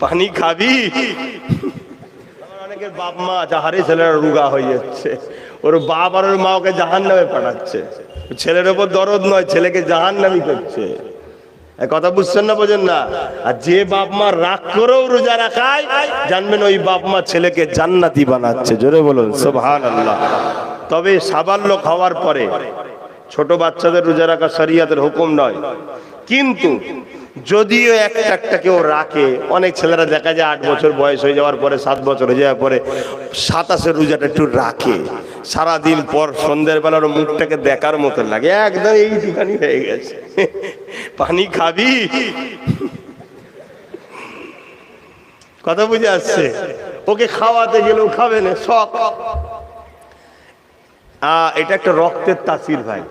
পানি খাবি। অনেকের বাপ মা যাহারে ছেলেরা রুগা হয়ে যাচ্ছে, ওর বাপ আর ওর মা ওকে জাহান্নামে পাঠাচ্ছে। ছেলের ওপর দরদ নয়, ছেলেকে জাহান্নামী করছে। কথা বুঝছেন না, বোঝেন না? আর যে বাপ মা রাগ করেও রোজা রাখায়, জানবেন ওই বাপ মা ছেলেকে জান্নাতি বানাচ্ছে। জোরে বলুন সুবহানাল্লাহ। তবে সাবালক হওয়ার পরে ছোট বাচ্চাদের রোজা রাখা শরীয়তের হুকুম নয়, কিন্তু যদিও একটা কেউ রাখে, অনেক ছেলেরা দেখা যায় 8 বছর বয়স হয়ে যাওয়ার পরে, 7 বছর হয়ে যাওয়ার পরে 27-এর রোজাটা একটু রাখে। সারাদিন পর সন্ধ্যের বেলা ওর মুখটাকে দেখার মতো লাগে, একদম এইটুখানি হয়ে গেছে। পানি খাবি। কথা বুঝে আসছে? ওকে খাওয়াতে গেলেও খাবে না, শখ। এটা একটা রক্তের তাসির ভাই,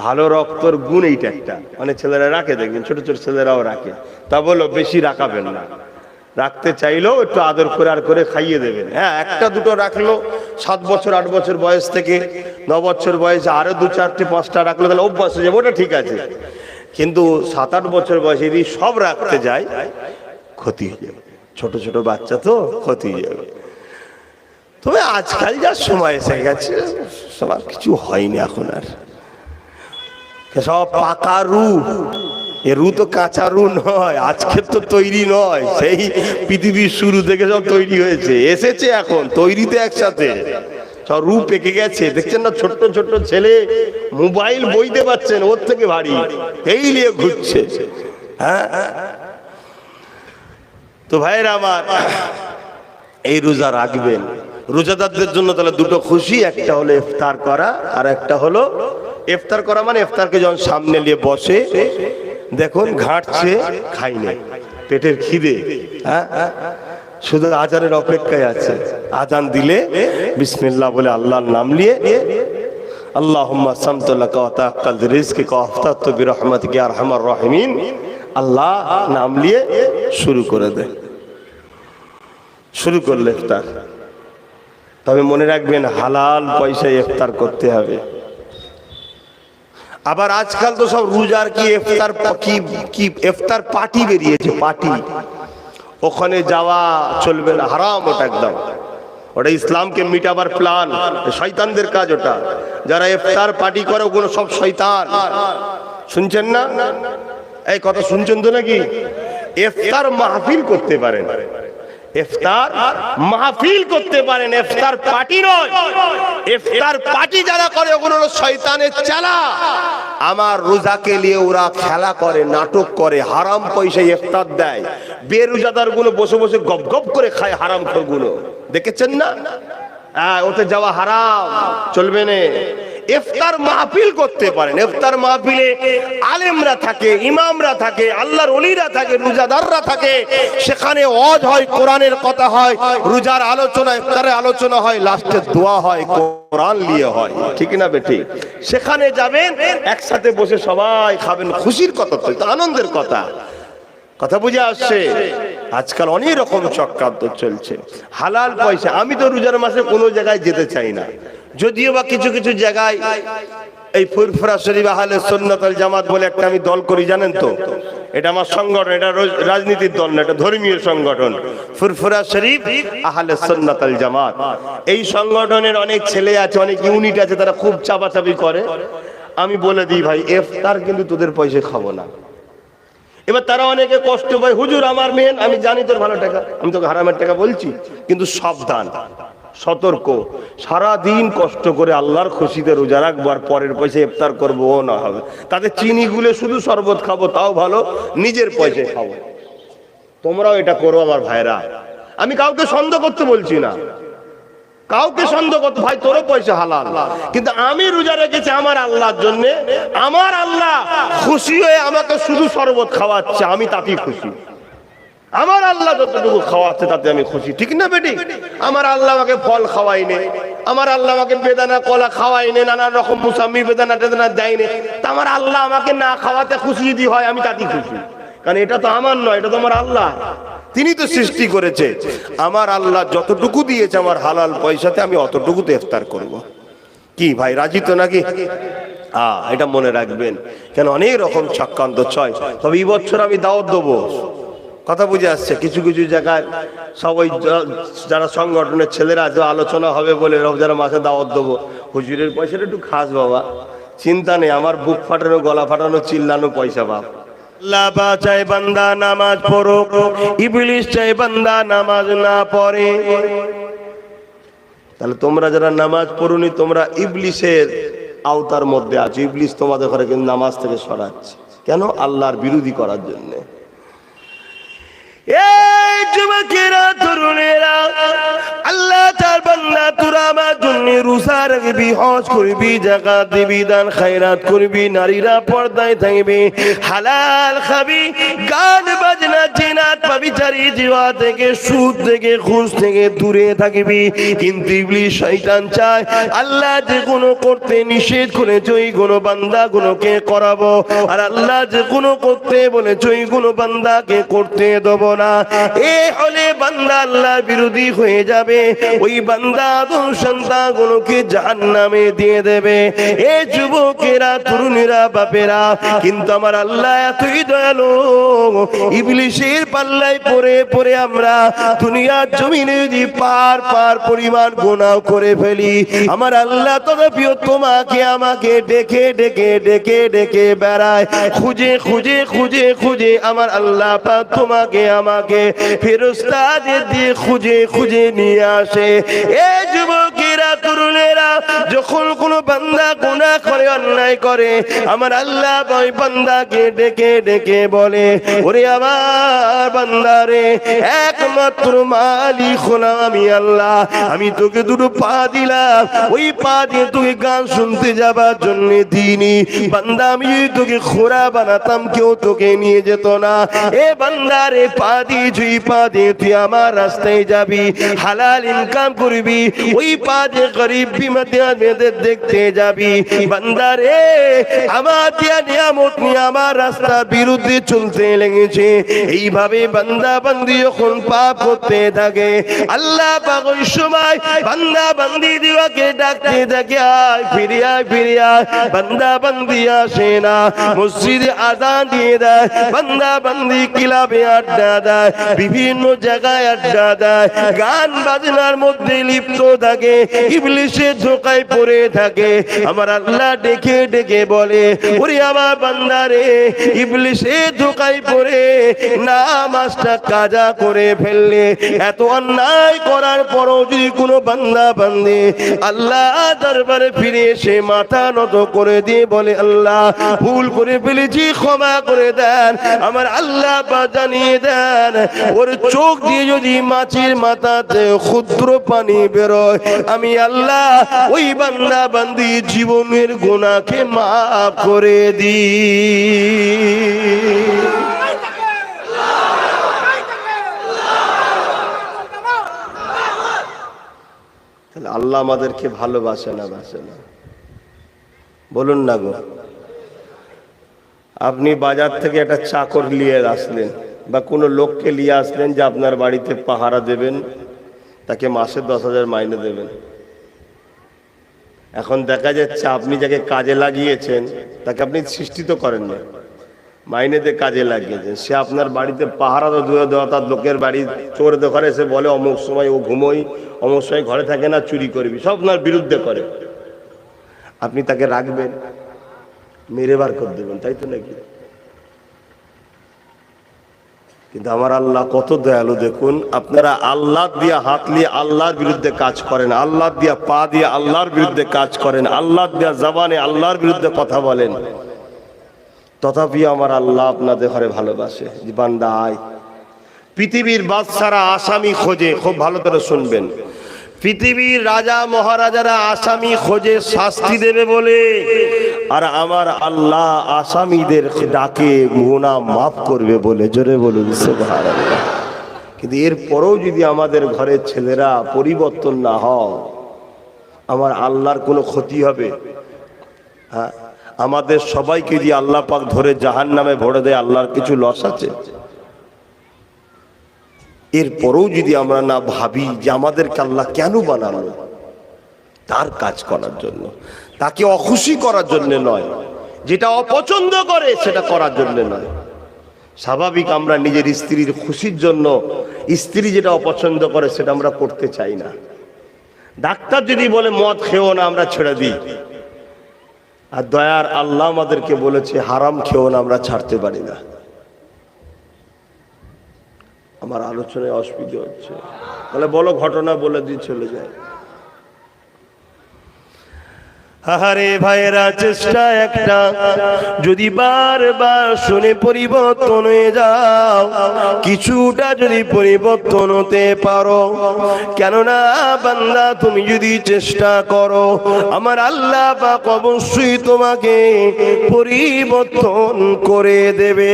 ভালো রক্তর গুণ এইটা একটা। অনেক ছেলেরা রাখে, দেখবেন ছোট ছোট ছেলেরাও রাখে। তা বলো বেশি রাখাবেন না, রাখতে চাইলেও একটু আদর করে আর করে খাইয়ে দেবেন। হ্যাঁ, একটা দুটো রাখলো, 7 বছর 8 বছর বয়স থেকে 9 বছর বয়সে আরো 2 4টে 5টা রাখলো, তাহলে অভ্যাস হয়ে যাবে, ওটা ঠিক আছে। কিন্তু 7-8 বছর বয়সে যদি সব রাখতে যায়, ক্ষতি হয়ে যাবে। ছোট ছোট বাচ্চা তো, ক্ষতি হয়ে যাবে। তবে আজকাল যা সময় এসে গেছে, সবার কিছু হয়নি এখন আর। সব পাকা রু, এ রু তো কাঁচা রু নয়, আজকের তো তৈরি নয়, সেই পৃথিবীর শুরু থেকে সব তৈরি হয়েছে, এসেছে এখন তৈরিতে একসাথে সব রু পেকে গেছে। দেখছেন না, ছোট্ট ছোট্ট ছেলে মোবাইল বইতে পারছেন, ওর থেকে ভারী, এই নিয়ে ঘুরছে। হ্যাঁ, তো ভাইরা আমার, এই রোজা রাখবেন। রোজাদারদের জন্য তাহলে দুটো খুশি, একটা হলো ইফতার করা, আর একটা হলো ইফতার করা মানে ইফতারকে যখন সামনে নিয়ে বসে, দেখুন ঘাঁটছে, খাই নাই, পেটের খিদে, হ্যাঁ, শুধু আজানের অপেক্ষায় আছে। আজান দিলে বিসমিল্লাহ বলে আল্লাহর নাম নিয়ে, আল্লাহুম্মা সামতু লাকা ওয়া তাআক্কালতু রিজকিকা ওয়া আফতারতু বিরহমাতিকা ইয়া আরহামার রাহিমিন, আল্লাহ নাম নিয়ে শুরু করে দেয়। শুরু করলে ইফতার। তবে মনে রাখবেন, হালাল পয়সায় ইফতার করতে হবে। আবার আজকাল তো সব রোজার কি ইফতার কি ইফতার পার্টি বেরিয়েছে, পার্টি। ওখানে যাওয়া চলবে না, হারাম ওটা একদম। ওটা ইসলামকে মিটাবার প্ল্যান, শয়তানদের কাজ ওটা। যারা ইফতার পার্টি করে ওগুলো সব শয়তান। শুনছেন না? এই কথা শুনছেন তো নাকি? ইফতার মাহফিল করতে পারেন, ইফতার মাহফিল করতে পারেন, ইফতার পার্টি নয়। ইফতার পার্টি যারা করে ওগুলো হলো শয়তানের চালা। আমার রোজাকে নিয়ে ওরা খেলা করে, নাটক করে, হারাম পয়সায় ইফতার দেয়। বেরোজাদার গুলো বসে বসে গপ গপ করে খায়, হারাম খোর গুলো, দেখেছেন না? ওতে যাওয়া হারাম, চলবে না। ইফতার মাহফিল করতে পারেন। ইফতার মাহফিলে আলেমরা থাকে, ইমামরা থাকে, আল্লাহর ওলিরা থাকে, রোজাদাররা থাকে। সেখানে ওয়াজ হয়, কোরআনের কথা হয়, রোজার আলোচনা, ইফতারের আলোচনা হয়, লাস্টে দোয়া হয়, কোরআন নিয়ে হয়, ঠিক না বেঠিক? সেখানে যাবেন, একসাথে বসে সবাই খাবেন, খুশির কথা তো, আনন্দের কথা। কথা বুঝে আসছে? আজকাল অনেক রকম চক্রান্ত চলছে, হালাল পয়সা। আমি তো রোজার মাসে কোনো জায়গায় যেতে চাই না, যদিও বা কিছু কিছু জায়গায়, এই ফুরফুরা শরীফ আহলে সুন্নাত ওয়াল জামাত বলে একটা আমি দল করি, জানেন তো? এটা আমার সংগঠন, এটা রাজনীতির দল না, এটা ধর্মীয় সংগঠন, ফুরফুরা শরীফ আহলে সুন্নাত ওয়াল জামাত। এই সংগঠনের অনেক ছেলে আছে, অনেক ইউনিট আছে, তারা খুব চাপাচাপি করে। আমি বলে দিই, ভাই ইফতার কিন্তু তোদের পয়সা খাবো না। এবার তারা অনেকে কষ্ট পায়, হুজুর আমার মেন, আমি জানি তোর ভালো টাকা, আমি তোকে হারামের টাকা বলছি, কিন্তু সাবধান, সতর্ক। সারা দিন কষ্ট করে আল্লাহর খুশিতে রোজা রাখবো, আর পরের পয়সা ইফতার করবো, ও না হবে। তাদের চিনি গুলে শুধু শরবত খাবো, তাও ভালো, নিজের পয়সায় খাবো। তোমরাও এটা করো আমার ভাইরা। আমি কাউকে সন্দেহ করতে বলছি না, কাউকে সন্দেহ করতে, ভাই তোরও পয়সা হালাল, কিন্তু আমি রোজা রেখেছি আমার আল্লাহর জন্য। আমার আল্লাহ খুশি হয়ে আমাকে শুধু শরবত খাওয়াচ্ছে, আমি তাতেই খুশি। আমার আল্লাহ যতটুকু খাওয়াচ্ছে তাতে আমি খুশি, ঠিক না বেটি? আমার আল্লাহ আমাকে ফল খাওয়াইনি, আমার আল্লাহ আমাকে বেদানা কলা খাওয়াইনি, নানান রকম মুসাম্মি বেদানা টেদানা দেয়নি। তা আমার আল্লাহ আমাকে না খাওয়াতে খুশি যদি হয়, আমি তাতেই খুশি, কারণ এটা তো আমার নয়, এটা তো আমার আল্লাহ, তিনি তো সৃষ্টি করেছে। আমার আল্লাহ যতটুকু দিয়েছে আমার হালাল পয়সাতে, আমি অতটুকুতে ইফতার করব। কি ভাই, রাজি তো নাকি? এটা মনে রাখবেন, কেন অনেক রকম চক্রান্ত ছয়। তবে এই বছর আমি দাওয়াত দেবো, কথা বুঝে আসছে? কিছু কিছু জায়গায় সবাই যারা সংগঠনের ছেলেরা আছে আলোচনা হবে বলে রমজান মাসে দাওয়াত দেবো, হুজুরের পয়সাটা একটু খাস বাবা, চিন্তা নেই, আমার বুক ফাটানো গলা ফাটানো চিল্লানো পয়সা বাপ। আল্লাহ চাই বান্দা নামাজ পড়ো, ইবলিস চাই বান্দা নামাজ না পড়ে। তাহলে তোমরা যারা নামাজ পড়ুনি তোমরা ইবলিসের আওতার মধ্যে আছো। ইবলিস তোমাদের ঘরে কিন্তু নামাজ থেকে সরাচ্ছে কেন? আল্লাহর বিরোধী করার জন্য। এই যুবকেরা তরুণেরা, আল্লাহ তার বান্দা তোরা আমার জন্য রোজা রাখবি, হজ করবি, যাকাত দিবি, দান খায়রাত করবি, নারীরা পর্দায় থাকবে, হালাল খাবি, গান বাজনা জিনাত পাবিচারি জিওয়া থেকে সুদ থেকে ঘুষ থেকে দূরে থাকবি। কিন্তু ইবলিস শয়তান চায় আল্লাহ যে কোনো করতে নিষেধ করেছে ওই কোনো বান্দা গুলোকে করাবো, আর আল্লাহ যে কোনো করতে বলেছে ওই কোনো বান্দাকে করতে দেব না। এ হলে বান্দা আল্লাহর বিরোধী হয়ে যাবে, ওই বান্দা আদম সন্তানগুলোকে জাহান্নামে দিয়ে দেবে। এ যুবকেরা তরুণীরা বাপেরা, কিন্তু আমার আল্লাহ এতই দয়ালু, ইবলিসের পাল্লায় পড়ে পড়ে আমরা দুনিয়ার জমিনে যদি পার পরিমাণ গুনাহ করে ফেলি, আমার আল্লাহ তথাপিও তোমাকে আমাকে ডেকে ডেকে ডেকে ডেকে বেড়ায়, খুঁজে খুঁজে খুঁজে খুঁজে আমার আল্লাহ পাক তোমাকে আমাকে ফেরেশতাদের দিয়ে খুঁজে খুঁজে নিয়ে আসে। এ যুবকেরা তরুণেরা, যখন কোনো বান্দা গুনাহ করে অন্যায় করে, আমার আল্লাহ ওই বান্দাকে ডেকে ডেকে বলে, ওরে আমার বান্দারে, একমাত্র মালিক হলাম আমি আল্লাহ, আমি তোকে দুটো পা দিলাম, ওই পা দিয়ে তোকে গান শুনতে যাবার জন্য দিইনি। বান্দা আমি যদি তোকে খোরা বানাতাম কেউ তোকে নিয়ে যেত না। এ বান্দারে পা দিয়ে তুই পা দিয়ে তুই আমার রাস্তায় যাবি, হালাল ইনকাম করবি, ওই পা দিয়ে গরিব বিমাদের দেখতে যাবি। বান্দারে আমার দিয়া নিয়ামত নিয়ে আমার রাস্তার বিরুদ্ধে চলতে লেগেছে। এইভাবে বান্দা বান্দি যখন পাপ করতে থাকে, আল্লাহ পাক ওই সময় বান্দা বান্দি দিওয়াকে ডাকতে থাকে, আয় ফিরে আয় ফিরে আয়। বান্দা বান্দি আসে না, মসজিদে আযান দিয়ে দেয়, বান্দা বান্দি ক্লাবে আড্ডা দেয়, বিভিন্ন জায়গায় আড্ডা দেয়, গান বাজনার মধ্যে লিপ্ত থাকে, ইবলিসের ধোঁকায় পড়ে থাকে। আমার আল্লাহ ডেকে ডেকে বলে, ওরে আমার বান্দারে, ইবলিসের ধোঁকায় পড়ে নামাজটা কাজা করে ফেললে, এত অন্যায় করার পরও যদি কোনো বান্দা বান্দি আল্লাহ দরবারে ফিরে এসে মাথা নত করে দিয়ে বলে, আল্লাহ ভুল করে ফেলেছি ক্ষমা করে দেন, আমার আল্লাহ জানিয়ে দেন, ওর চোখ দিয়ে যদি মাছের মাথাতে ক্ষুদ্র পানি বেরোয়, আমি আল্লাহ ওই বান্দা বান্দি জীবনের গুনাহকে মাফ করে দিই। আল্লাহ আমাদেরকে ভালোবাসে না বাসে না? বলুন না গো। আপনি বাজার থেকে একটা চাকর নিয়ে আসলেন বা কোনো লোককে নিয়ে আসলেন যে আপনার বাড়িতে পাহারা দেবেন, তাকে মাসে 10,000 মাইনে দেবেন। এখন দেখা যাচ্ছে আপনি যাকে কাজে লাগিয়েছেন তাকে আপনি সৃষ্টি তো করেন না, মাইনে দিয়ে কাজে লাগিয়েছেন, সে আপনার বাড়িতে পাহারা তো দূরে দেওয়া, তার লোকের বাড়ি চোর দোকানে এসে বলে অমুক সময় ও ঘুমোই, অমুক সময় ঘরে থাকে না, চুরি করবি, সব আপনার বিরুদ্ধে করে। আপনি তাকে রাখবেন? মেরে বার করে দেবেন, তাই তো নাকি? কিন্তু আমার আল্লাহ কত দয়ালু দেখুন। আপনারা আল্লাহ দিয়া হাত নিয়ে আল্লাহর বিরুদ্ধে কাজ করেন, আল্লাহ দিয়া পা দিয়ে আল্লাহর বিরুদ্ধে কাজ করেন, আল্লাহ দিয়া জবানে আল্লাহর বিরুদ্ধে কথা বলেন, তথাপি আমার আল্লাহ আপনাদের ঘরে ভালোবাসে। বান্দা আয়। পৃথিবীর বাদশারা আসামি খোঁজে, খুব ভালো করে শুনবেন, পৃথিবীর রাজা মহারাজারা আসামি খোঁজে শাস্তি দেবে বলে, আর আমার আল্লাহ আসামিদের ডাকে গুনাহ মাফ করবে বলে। জোরে বলুন সুবহানাল্লাহ। কিন্তু এরপরেও যদি আমাদের ঘরের ছেলেরা পরিবর্তন না হয়, আমার আল্লাহর কোনো ক্ষতি হবে? হ্যাঁ, আমাদের সবাইকে যদি আল্লাহ পাক ধরে জাহান্নামে ভরে দেয়, আল্লাহর কিছু লস আছে? এরপরেও যদি আমরা না ভাবি যে আমাদেরকে আল্লাহ কেন বানালো, তার কাজ করার জন্য, তাকে অখুশি করার জন্য নয়, যেটা অপছন্দ করে সেটা করার জন্য নয়, স্বাভাবিক আমরা নিজের স্ত্রীর খুশির জন্য স্ত্রী যেটা অপছন্দ করে সেটা আমরা করতে চাই না। ডাক্তার যদি বলে মদ খেও না, আমরা ছেড়ে দিই। আর দয়ার আল্লাহ আমাদেরকে বলেছে হারাম খেও না, আমরা ছাড়তে পারি না। আমার আলোচনায় অসুবিধা হচ্ছে, তাহলে বলো, ঘটনা বলে দিয়ে চলে যায়। আহারে ভাইরা, চেষ্টা একটা, যদি বারবার শুনে পরিবর্তন হয়ে যাও, কিছুটা যদি পরিবর্তন হতে পারো, কেননা বান্দা তুমি যদি চেষ্টা করো, আমার আল্লাহ পাক অবশ্যই তোমাকে পরিবর্তন করে দেবে।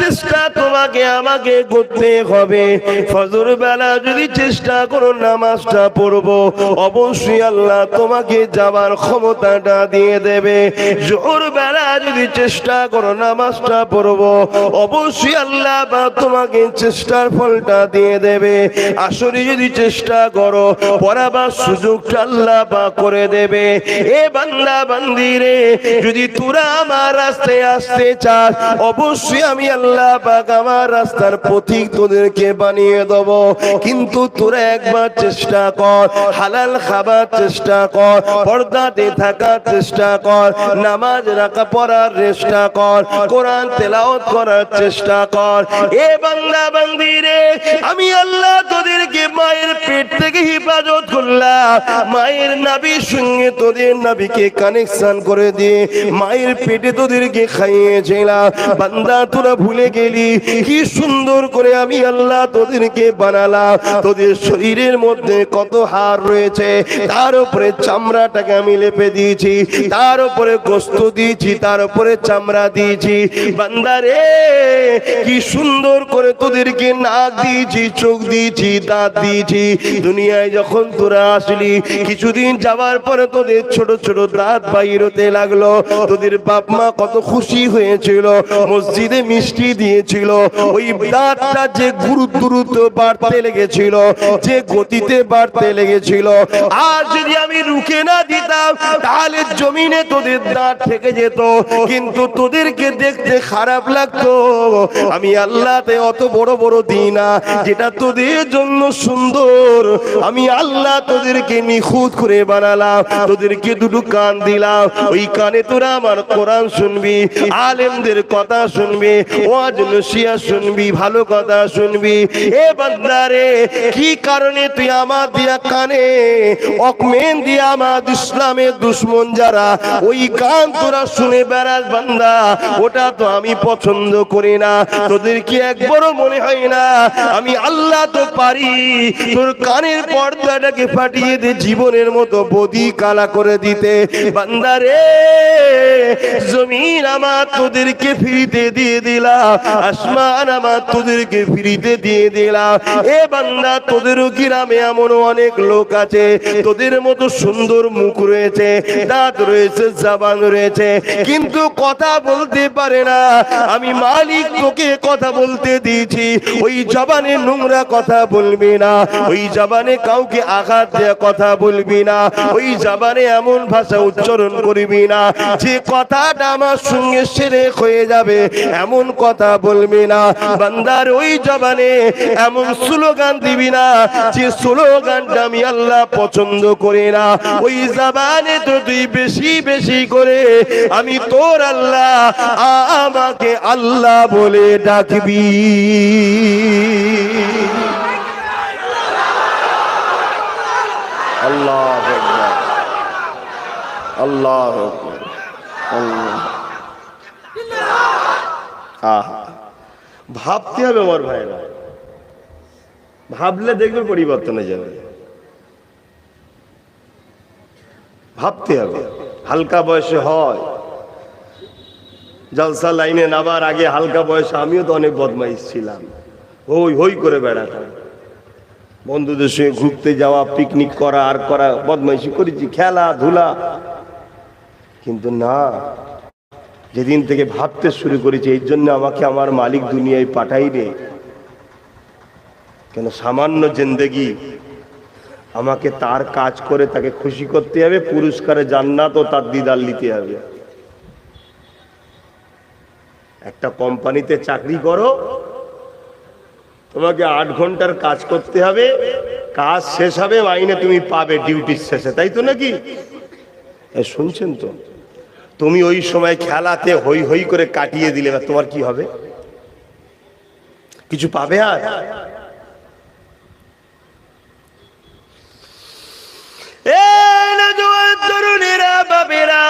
চেষ্টা তোমাকে আমাকে করতে হবে। ফজর বেলা যদি চেষ্টা করো নামাজটা পড়বো, অবশ্যই আল্লাহ তোমাকে যাবার ক্ষমতাটা দিয়ে দেবে। জোহর বেলা যদি চেষ্টা করো নামাজটা পড়বো, অবশ্যই আল্লাহ তোমাকে চেষ্টার ফলটা দিয়ে দেবে। আসরে যদি চেষ্টা করো, পড়াবার সুযোগটা আল্লাহ করে দেবে। এ বান্দা বান্দি রে, যদি তোরা আমার রাস্তায় আসতে চাস, অবশ্যই আমি আল্লাহ পাক আমার রাস্তার পথিক তোদেরকে বানিয়ে দেব। কিন্তু তোরা একবার চেষ্টা কর, হালাল খাবার চেষ্টা কর, পর্দাতে থাকার চেষ্টা কর, নামাজ রাখা পড়ার চেষ্টা কর, কোরআন তেলাওয়াত করার চেষ্টা কর। এ বান্দা বান্দি রে, আমি আল্লাহ তোদেরকে মায়ের পেট থেকে হেফাজত করলাম, মায়ের নাভির সঙ্গে তোদের নাভিকে কানেকশন করে দিয়ে মায়ের পেটে তোদেরকে খাইয়েছিলাম। বান্দা তোরা ভুলে গেলি কি সুন্দর করে আমি আল্লাহ তোদেরকে বানালাম। তোদের শরীরের মধ্যে কত হাড় রয়েছে, তার উপরে চামড়াটাকে আমি লেপে দিয়েছি, তার উপরে গোস্ত দিয়েছি, তার উপরে চামড়া দিয়েছি। বান্দা রে, কি সুন্দর করে তোদেরকে নাক দিয়েছি, চোখ দিয়েছি, দাঁত দিয়েছি। দুনিয়ায় যখন তোরা আসলি, কিছুদিন যাওয়ার পরে তোদের ছোট ছোট দাঁত বাইর হতে লাগলো। তোদের বাপ মা কত খুশি হয়েছিল, মসজিদে মিষ্টি দিয়েছিল। ওই দাঁতটা যে দ্রুত বাড়তে লেগেছিল, যে গতিতে বাড়তে লেগেছিল, আর যদি আমি রুখে না দিতাম, তাহলে জমিনে তোদের দাঁত থেকে যেত। কিন্তু তোদেরকে দেখতে খারাপ লাগতো। আমি আল্লাহতে অত বড় বড় দিই না, যেটা তোদের জন্য সুন্দর, আমি আল্লাহ তোদেরকে নিখুঁত করে বানালাম। তোদেরকে দুটো কান দিলাম, ওই কানে তোরা আমার কোরআন শুনবি, আলেমদের কথা শুনবি, ওয়াজ নসিহত শুনবি, ভালো কথা শুনবি। এ বান্দারে, কি কারণে তুই আমার দিয়া কানে অকমেন দিয়া আমার ইসলামের দুশ্মন যারা, ওই গান তোরা শুনে বেড়াস বান্দা, ওটা তো আমি পছন্দ করি না। তোদের কি একবারও মনে হয় না আমি আল্লাহ তো পারি তোর কানের পর্দাটাকে ফাটিয়ে দে জীবনের মতো বদি কালা করে দিতে? বান্দারে, জমিন আমার তোদেরকে ফিরিতে দিয়ে দিলাম, আসমান আমার তোদেরকে ফিরিতে দিয়ে দিলাম। এ বান্দা, তোদেরও গ্রামে এমন অনেক লোক আছে, তোদের মতো সুন্দর মুখ রয়েছে, দাঁত রয়েছে, জবান রয়েছে, কিন্তু কথা বলতে পারে না। আমি মালিক তোকে কথা বলতে দিয়েছি, ওই জবানে নোংরা কথা বলবি না, ওই জবানে কাউকে আঘাত দেয়া কথা বলবি না, ওই জবানে এমন ভাষা উচ্চারণ করবি না যে কথাটা আমার সঙ্গে শিরক হয়ে যাবে, এমন কথা বলবি না। বান্দার ওই জবানে এমন স্লোগান দিবি না যে স্লোগানটা আমি আল্লাহ পছন্দ করি না। ওই জবানে তো তুই বেশি বেশি করে আমি তোর আল্লাহ, আমাকে আল্লাহ বলে ডাকবি। আল্লাহ আল্লাহ ভাবতে হবে আমার ভাইরা, ভাবলে দেখবে পরিবর্তন হয়ে যাবে। ভাবতে হবে, হালকা বয়সে হয় জলসা লাইনে নামার আগে হালকা বয়সে আমিও তো অনেক বদমাইশ ছিলাম, হই হই করে বেড়াতাম, বন্ধুদের সঙ্গে ঘুরতে যাওয়া, পিকনিক করা, আর করা, বদমাইশি করেছি, খেলাধুলা। কিন্তু না, যেদিন থেকে ভাবতে শুরু করেছি এই জন্য আমাকে আমার মালিক দুনিয়ায় পাঠাইবে, কেন সামান্য জিন্দেগি আমাকে তার কাজ করে তাকে খুশি করতে হবে, পুরস্কারে জান্নাত ও তার দিদার নিতে হবে। একটা কোম্পানিতে চাকরি করো, তোমাকে 8 ঘন্টার কাজ করতে হবে, কাজ শেষ হবে, মাইনে তুমি পাবে ডিউটির শেষে, তাই তো নাকি? শুনছেন তো? তুমি ওই সময় খেলাতে হই হই করে কাটিয়ে দিলে, তোমার কি হবে? কিছু পাবে? আর তরুণেরা বাবেরা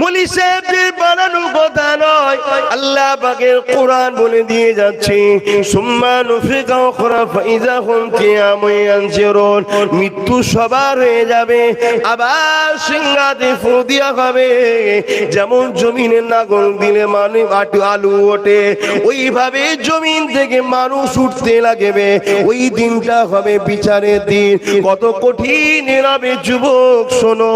মুলি সাহেবদের বানানো কথা নয়, আল্লাহ পাকের কোরআন বলে দিয়ে যাচ্ছে, সুম্মা নুফিকা উখরা ফাইযা হুম কিয়ামুন ইয়ানজিরুন। মৃত্যু সবার হয়ে যাবে, আবার সিংহাতে ফু দেওয়া হবে। যেমন জমিনে নাঙল দিলে আলু ওঠে, ওইভাবে জমিন থেকে মানুষ উঠতে লাগবে। ওই দিনটা হবে বিচারের দিন। কত কঠিন হবে যুবক শোনো,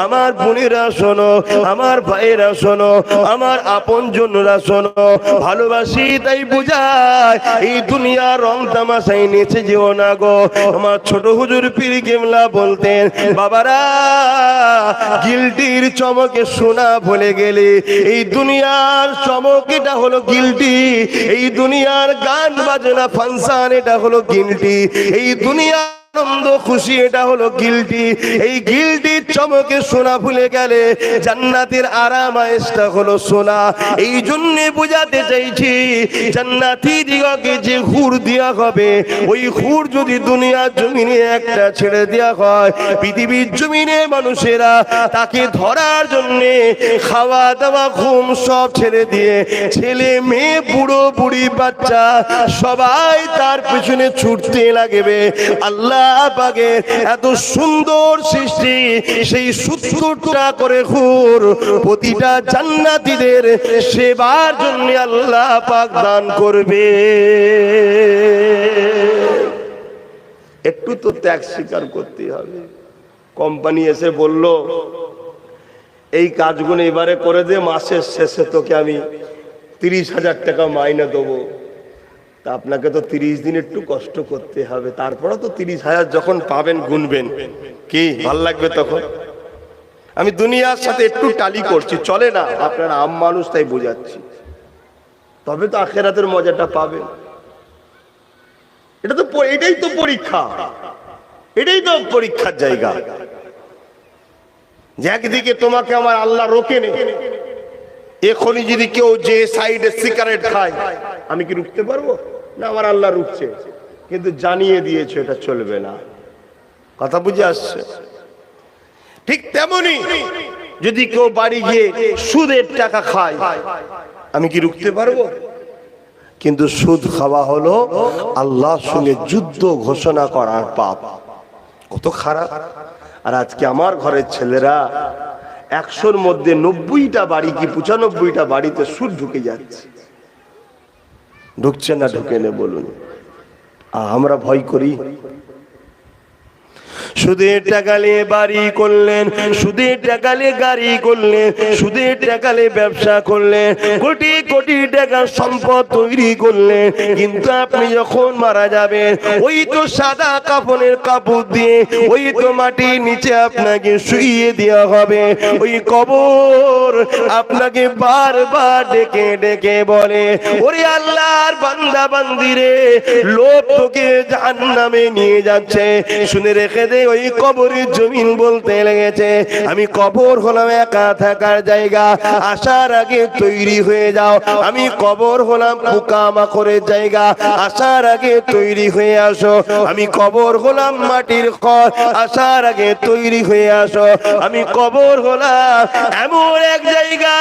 আমার বোনেরা শোনো, আমার ভাইয়েরা শোনো, আমার আপনজনরা শোনো, ভালোবাসি তাই বুঝায়, এই দুনিয়া রং তামাশাই নেচে যেও না গো। আমার ছোট হুজুর পীর কেবলা বলতেন, বাবারা গিল্টির চমকে সোনা ভুলে গেলে, এই দুনিয়ার চমক এটা হলো গিল্টি, এই দুনিয়ার গান বাজনা ফাংশন এটা হলো গিল্টি, এই দুনিয়া আনন্দ খুশি এটা হলো গিল্টি। এই গিল্টির চমকে সোনা ভুলে গেলে জান্নাতের আরাম আয়েশটা হলো সোনা। এই জন্য বুঝাতে চাইছি, জান্নাতি দিগকে যে হুর দেওয়া হবে, ওই হুর যদি দুনিয়ার জমিনে একটা ছেড়ে দেওয়া হয়, পৃথিবীর জমিনে মানুষেরা তাকে ধরার জন্য খাওয়া দাওয়া ঘুম সব ছেড়ে দিয়ে, ছেলে মেয়ে বুড়ো বুড়ি বাচ্চা সবাই তার পিছনে ছুটতে লাগবে। আল্লাহ পাকের এত সুন্দর সৃষ্টি, সেই 70টা করে হুর প্রতিটা জান্নাতীদের সেবার জন্য আল্লাহ পাক দান করবে। একটু তো ত্যাগ স্বীকার করতে হবে। কোম্পানি এসে বলল, এই কাজগুলো এবারে করে দে, মাসের শেষে তোকে আমি 30,000 টাকা মাইনে দেবো। তা আপনাকে তো 30 দিন একটু কষ্ট করতে হবে, তারপরে তো 30,000 যখন পাবেন গুনবেন, কি ভাল লাগবে তখন? আমি দুনিয়ার সাথে একটু টালি করছি, চলে না, আপনারা আম মানুষ তাই বোঝাচ্ছি, তবে তো আখেরাতের মজাটা পাবেন। এটাই তো পরীক্ষা, এটাই তো পরীক্ষার জায়গা। যে একদিকে তোমাকে আমার আল্লাহ রোকে নেই, এখনই যদি কেউ যে সাইডে সিগারেট খায়, আমি কি রুখতে পারবো? না, আমার আল্লাহ রুখছে, কিন্তু জানিয়ে দিয়েছে এটা চলবে না। কথা বুঝে আসছে? ঠিক তেমনি যদি কেউ বাড়ি গিয়ে সুদের টাকা খায়, আমি কি রুখতে পারবো? কিন্তু সুদ খাওয়া হলো আল্লাহর সঙ্গে যুদ্ধ ঘোষণা করার পাপ। কত খারাপ! আর আজকে আমার ঘরের ছেলেরা 100-র মধ্যে 90টা বাড়ি কি 95টা বাড়িতে সুদ ঢুকে যাচ্ছে। ঢুকছে না ঢুকে নে বলুন, আমরা ভয় করি। সুদের টাকালে বাড়ি করলেন, সুদের টাকালে গাড়ি করলেন, সুদের টাকালে ব্যবসা করলেন, কোটি কোটি টাকার সম্পদ তৈরি করলেন, কিন্তু আপনি যখন মারা যাবেন, ওই তো সাদা কাফনের কাপড় দিয়ে ওই তো মাটির নিচে আপনাকে শুইয়ে দেওয়া হবে। ওই কবর আপনাকে বারবার ডেকে ডেকে বলে, ওরে আল্লাহর বান্দা বান্দিরে, লোক তোকে জাহান্নামে নিয়ে যাচ্ছে। শুনে রেখে দে, ওই কবরের জমিন বলতে লেগেছে, আমি কবর হলাম একা থাকার জায়গা, আসার আগে তৈরি হয়ে যাও। আমি কবর হলাম পোকামাকড়ের জায়গা, আসার আগে তৈরি হয়ে আসো। আমি কবর হলাম মাটির ঘর, আসার আগে তৈরি হয়ে আসো। আমি কবর হলাম এমন এক জায়গা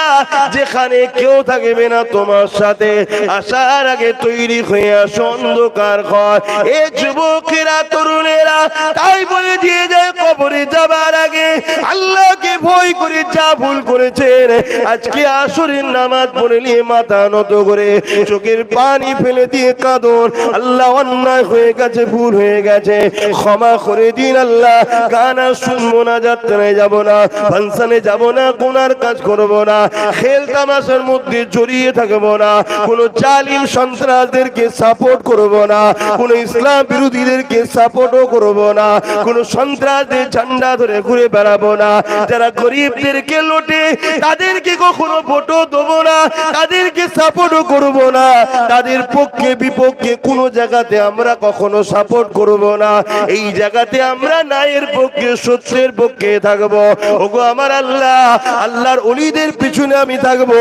যেখানে কেউ থাকবে না তোমার সাথে, আসার আগে তৈরি হয়ে আসো। অন্ধকার ঘর। এ যুবকেরা তরুণেরা তাই বলে দিয়ে যায়, কবরে যাবার আগে আল্লাহকে ভয় করে যা ভুল করেছেন আজকে আসরের নামাজ পড়ে নিয়ে মাথা নত করে চোখের পানি ফেলে দিয়ে কাঁদুন। আল্লাহ অন্যায় হয়ে গেছে, ভুল হয়ে গেছে, ক্ষমা করে দিন আল্লাহ। গান আর শুনবো না, যাত্রায় যাব না, ফাংশনে যাব না, গুনার কাজ করব না, খেল তামাশার মধ্যে জড়িয়ে থাকবো না, কোন জালিম সন্ত্রাসদেরকে সাপোর্ট করব না, কোন ইসলাম বিরোধীদেরকে সাপোর্টও করব না, কোন সন্ত্রাসদের ঝান্ডা ধরে ঘুরে বেড়াবো না, যারা গরিবদেরকে লোটে তাদেরকে কখনো ভোটও দেবো না, তাদেরকে সাপোর্টও করব না, তাদের পক্ষে বিপক্ষে কোন জায়গাতে আমরা কখনো সাপোর্ট করব না। এই জায়গাতে আমরা ন্যায়ের পক্ষে, সত্যের পক্ষে থাকবো। ওগো আমার আল্লাহ, আল্লাহর ওলিদের পিছনে আমি থাকবো,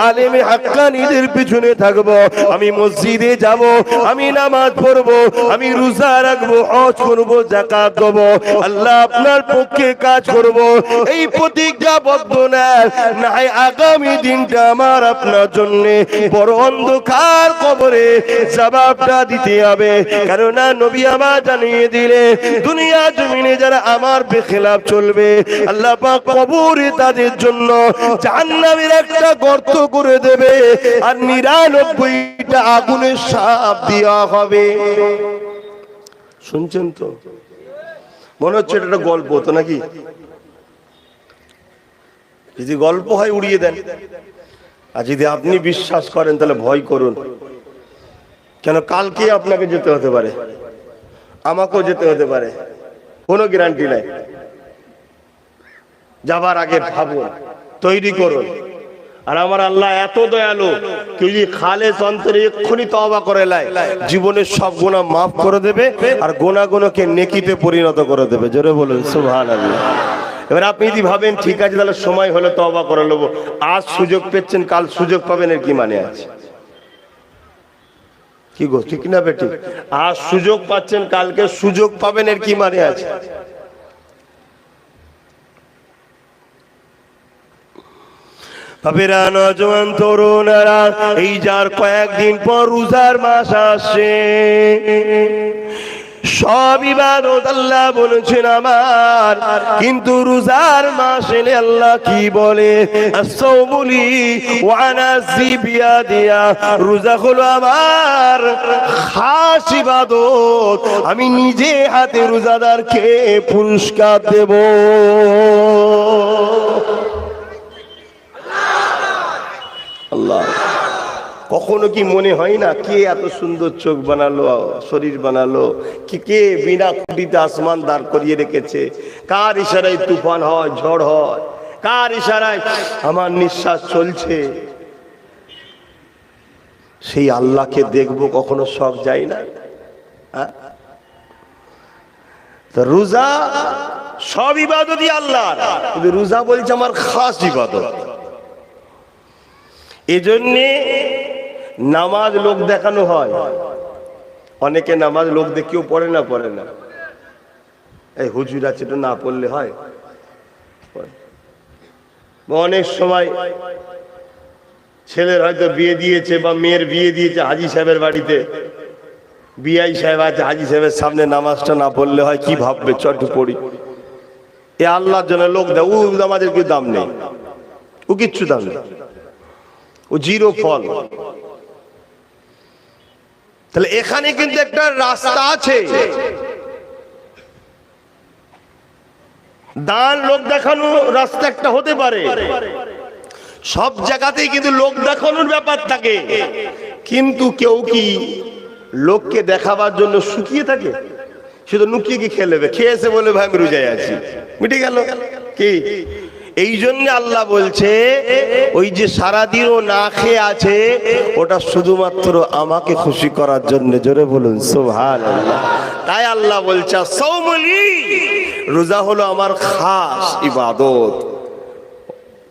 আলেমে হাক্কানীদের পিছনে থাকবো, আমি মসজিদে যাব, আমি নামাজ পড়বো, আমি রোজা রাখবো, হজ করবো, যাকাত দেবো, আল্লাহ আপনার পক্ষে কাজ করব। এই প্রতিজ্ঞাবদ্ধ না হয় আগামী দিনটা আমার আপনার জন্য বড় অন্ধকার কবরে জবাবটা দিতে হবে। কেননা নবী আমার জানিয়ে দিলে দুনিয়া জমিনে যারা আমার বেখেলাফ চলবে আল্লাহ পাক কবরে তাদের জন্য জাহান্নামের একটা গর্ত করে দেবে আর 99টা আগুনের শাপ দেওয়া হবে। শুনছেন তো? মনে হচ্ছে এটা একটা গল্প তো নাকি? যদি গল্প হয় উড়িয়ে দেন, আর যদি আপনি বিশ্বাস করেন তাহলে ভয় করুন। কেন কালকে আপনাকে যেতে হতে পারে, আমাকেও যেতে হতে পারে, কোনো গ্যারান্টি নাই। যাবার আগে ভাবুন, তৈরি করুন। আর আমার আল্লাহ এত দয়ালু, কেউ যদি খালেস অন্তরে এক্ষুনি তওবা করে নেয় জীবনের সব গুনাহ মাফ করে দেবে আর গুনাহগুলোকে নেকিতে পরিণত করে দেবে। জোরে বলুন সুবহানাল্লাহ। এবার আপনি যদি ভাবেন ঠিক আছে তাহলে সময় হলে তওবা করে নেব, আজ সুযোগ পেয়েছেন কাল সুযোগ পাবেন, এর কি মানে আছে? কি গো, ঠিক না বেটি? আজ সুযোগ পাচ্ছেন কালকে সুযোগ পাবেন, এর কি মানে আছে? বাবেরা, নওজোয়ান তরুণেরা, এই যার কয়েকদিন পর রোজার মাস আসছে, সব ইবাদত আল্লাহ বলেছেন আমার, কিন্তু রোজার মাস এলে আল্লাহ কি বলে? আসসাউমুলি ওয়া আনা জিবিয়াদিয়া, রোজা হলো আমার খাস ইবাদত, আমি নিজে হাতে রোজাদারকে পুরস্কার দেব। আল্লাহ, কখনো কি মনে হয় না কে এত সুন্দর চোখ বানালো, শরীর বানালো, কে বিনা খুঁটিতে আসমান দাঁড় করিয়ে রেখেছে, কার ইশারায় তুফান হয়, ঝড় হয়, কার ইশারায় আমার নিঃশ্বাস চলছে? সেই আল্লাহকে দেখবো, কখনো শখ যায় না? রোজা সব ইবাদতই আল্লাহর, কিন্তু রোজা বলছে আমার খাস ইবাদত। এজন্যে নামাজ লোক দেখানো হয়, অনেকে নামাজ লোক দেখিয়েও পড়ে না, পড়ে না, এই হুজুর আছে তো না পড়লে হয়। অনেক সময় ছেলের হয়তো বিয়ে দিয়েছে বা মেয়ের বিয়ে দিয়েছে হাজী সাহেবের বাড়িতে, বিআই সাহেব আছে, হাজী সাহেবের সামনে নামাজটা না পড়লে হয়, কি ভাববে চট পড়ি, এ আল্লাহর জন্য লোক দেয়, ও নামাজের কি দাম নেই, ও কিচ্ছু দাম নেই, ও জিরো ফল। তাহলে এখানে কিন্তু একটা রাস্তা আছে, দান লোক দেখানো রাস্তা একটা হতে পারে, সব জায়গাতেই কিন্তু লোক দেখানোর ব্যাপার থাকে, কিন্তু কেউ কি লোককে দেখাবার জন্য শুকিয়ে থাকে? শুধু নুকিয়ে কি খেয়ে নেবে, খেয়েছে বলে ভাই আমি রোজায় আছি, মিটে গেল কি? এই জন্য আল্লাহ বলছে ওই যে সারাদিনও না খেয়ে আছে ওটা শুধুমাত্র আমাকে খুশি করার জন্য। জোরে বলুন সুবহানাল্লাহ। তাই আল্লাহ বলছে সাওমুলি, রোজা হলো আমার খাস ইবাদত,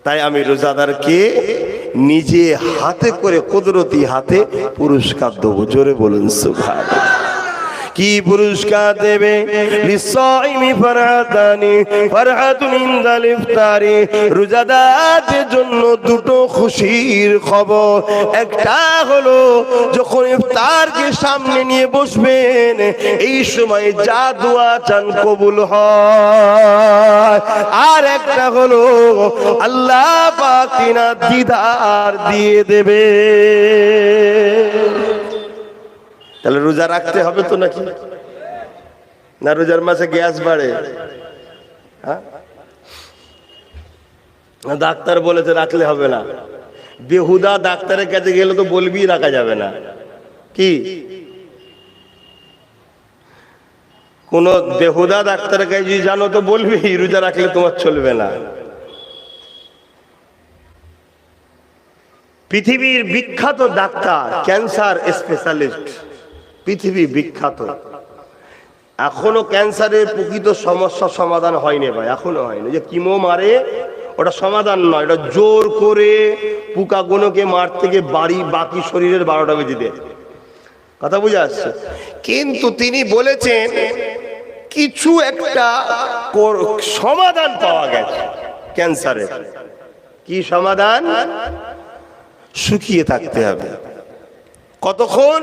তাই আমি রোজাদারকে নিজে হাতে করে কুদরতি হাতে পুরস্কার দেবো। জোরে বলুন সুবহানাল্লাহ। কি পুরস্কার দেবে? লিসাইমি ফারহাতানি ফারহাতুন ইনদাল ইফতারি, রোজাদারদের জন্য দুটো খুশির খবর। একটা হলো যখন ইফতারকে সামনে নিয়ে বসবেন, এই সময় যা দোয়া চান কবুল হয়। আর একটা হলো আল্লাহ পাক তিনার দিদার দিয়ে দেবে। তাহলে রোজা রাখতে হবে তো নাকি? না রোজার মাসে গ্যাস বাড়ে? হ্যাঁ, ডাক্তার বলেছে রাখলে হবে না। বেহুদা ডাক্তারের কাছে গেলে তো বলবি রাখা যাবে না। কি কোন বেহুদা ডাক্তারের কাছে যদি জানো তো বলবি রোজা রাখলে তোমার চলবে না। পৃথিবীর বিখ্যাত ডাক্তার, ক্যান্সার স্পেশালিস্ট, পৃথিবী বিখ্যাত, এখনো ক্যান্সারের প্রকৃত সমস্যা সমাধান হয়নি ভাই, এখনো হয়নি। যে কিমো মারে ওটা সমাধান নয়, এটা জোর করে পোকাগুলোকে মারতে গিয়ে বাকি শরীরের 12টা বেজে দেয়। কথা বুঝে আসছে? কিন্তু তিনি বলেছেন কিছু একটা সমাধান পাওয়া গেছে ক্যান্সারের। কি সমাধান? শুকিয়ে থাকতে হবে। কতক্ষণ?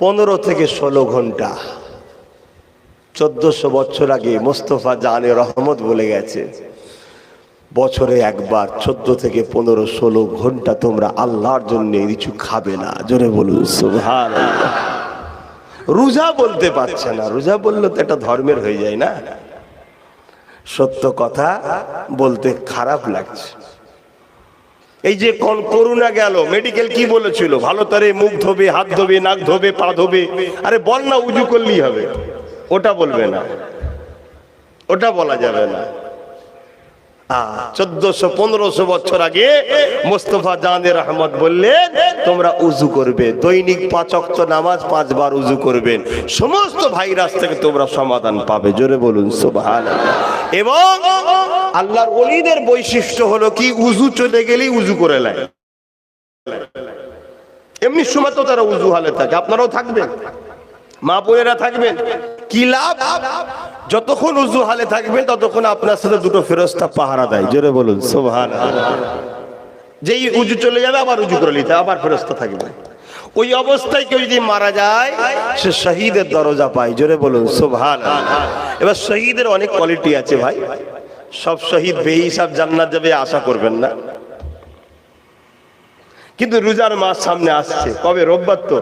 15 থেকে 16 ঘন্টা। 1400 বছর আগে মোস্তফা জানে রহমত বলে গেছে, বছরে একবার 14 থেকে 15, 16 ঘন্টা তোমরা আল্লাহর জন্য কিছু খাবে না। জোরে বলুন সুবহানাল্লাহ। রোজা বলতে পারছে না, রোজা বললে তো একটা ধর্মের হয়ে যায় না। সত্য কথা বলতে খারাপ লাগছে। এই যে করোনা গেল, মেডিকেল কি বলেছিল? ভালো করে মুখ ধোবে, হাত ধোবে, নাক ধোবে, পা ধোবে। আরে বল না উজু করলেই হবে, ওটা বলবে না, ওটা বলা যাবে না। 1400-1500 বছর আগে মোস্তফা জানে রহমত বললেন তোমরা উজু করবে, দৈনিক 5 ওয়াক্ত নামাজ 5 বার উজু করবেন, সমস্ত ভাইরাস থেকে তোমরা সমাধান পাবে। জোরে বলুন সুবহানাল্লাহ। এবং আল্লাহর ওলিদের বৈশিষ্ট্য হলো কি? উজু চলে গেলেই উজু করে নেয়। এমনি সময় তো তারা উজু হালে থাকে, আপনারাও থাকবেন, মা বোনেরা থাকবেন। কি লাভ? যতক্ষণ উজু হালে থাকবেন ততক্ষণ আপনার সাথে দুটো ফেরেশতা পাহারা দেয়। জোরে বলুন সুবহানাল্লাহ। যেই উজু চলে যাবে আবার উজু করে নিতে, আবার ফেরেশতা থাকবে। ওই অবস্থায় কেউ যদি মারা যায় সে শহীদের দরজা পায়। জোরে বলুন সুবহানাল্লাহ। এবার শহীদের অনেক কোয়ালিটি আছে ভাই, সব শহীদ বেহিসাব জান্নাত যাবে আশা করবেন না। কিন্তু রোজার মাস সামনে আসছে, কবে? রোববার তো,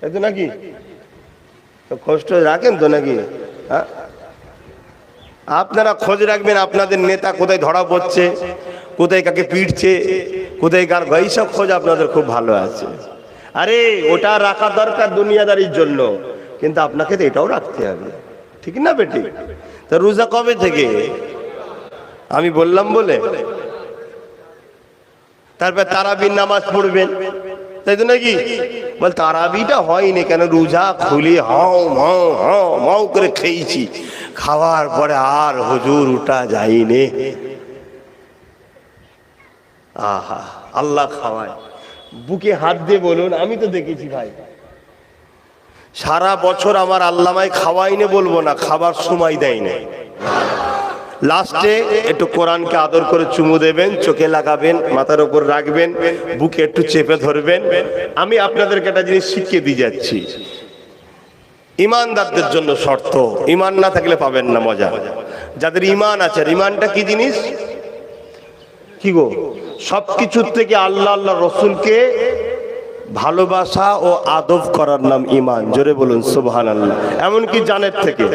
এই তো নাকি? তো খোঁজ রাখেন তো নাকি? হ্যাঁ, আপনারা খোঁজ রাখবেন আপনাদের নেতা কোথায় ধরা পড়ছে, কোথায় কাকে পিটছে, কোথায় কার, এইসব খোঁজ আপনাদের খুব ভালো আছে। আরে ওটা রাখা দরকার দুনিয়াদারির জন্য, কিন্তু আপনাকে তো এটাও রাখতে হবে, ঠিক না বেটি? তো রোজা কবে থেকে? আমি বললাম বলে। তারপর তারাবির নামাজ পড়বেন, তাই তো নাকি? বল তারাবিটা হয়নি কেন? রোজা খুলে হাও হাও হাও মাও করে খেয়েছি, খাওয়ার পরে আর হুজুর উঠা যায়নি। আহা, আল্লাহ খাওয়ায়। বুকে হাত দিয়ে বলুন, আমি তো দেখেছি ভাই, সারা বছর আমার আল্লাহ আমায় খাওয়াইনি বলবো না, খাবার সময় দেয় না। লাস্টে একটু কোরআনকে আদর করে চুমু দেবেন, চোখে লাগাবেন, মাথার উপর রাখবেন, বুকে একটু চেপে ধরবেন। আমি আপনাদেরকে একটা জিনিস শিখিয়ে দিয়ে যাচ্ছি, ইমানদারদের জন্য শর্ত, ইমান না থাকলে পাবেন না মজা। যাদের ইমান আছে, ইমানটা কি জিনিস? কি গো? সবকিছুর থেকে আল্লাহ আল্লাহ রসুলকে ভালোবাসা ও আদব করার নাম ইমান। জোরে বলুন সুবহানাল্লাহ। এমনকি জানের থেকে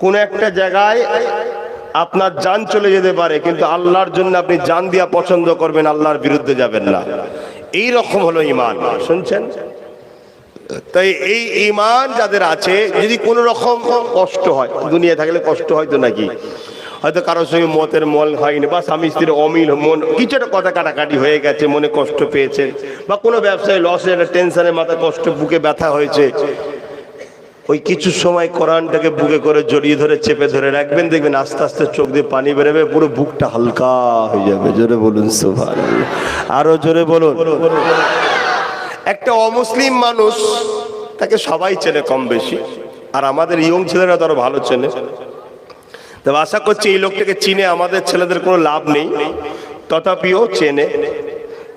কোন একটা জায়গায় আপনার জান চলে যেতে পারে, কিন্তু আল্লাহর জন্য আপনি জান দিয়া পছন্দ করবেন, আল্লাহর বিরুদ্ধে যাবেন না। এই রকম হলো ইমান, শুনছেন? তাই এই ইমান যাদের আছে, যদি কোনো রকম কষ্ট হয়, দুনিয়া থাকলে কষ্ট হয়তো নাকি, হয়তো কারোর সঙ্গে মতের মল হয়নি, বা স্বামী স্ত্রীর অমিল, মন কিছু একটা কথা কাটাকাটি হয়ে গেছে, মনে কষ্ট পেয়েছেন, বা কোনো ব্যবসায় লসের একটা টেনশনে মাথা কষ্ট, বুকে ব্যথা হয়েছে, ওই কিছু সময় কোরআনটাকে বুকে করে জড়িয়ে ধরে চেপে ধরে রাখবেন, দেখবেন আস্তে আস্তে চোখ দিয়ে পানি বেরোবে, পুরো বুকটা হালকা হয়ে যাবে। জোরে বলুন সুবহানাল্লাহ। আরো জোরে বলুন। একটা অমুসলিম মানুষ তাকে সবাই চেনে কম বেশি, আর আমাদের ইয়ং ছেলেরা তো আরো ভালো চেনে। তবে আশা করছি এই লোকটাকে চিনে আমাদের ছেলেদের কোনো লাভ নেই, তথাপিও চেনে।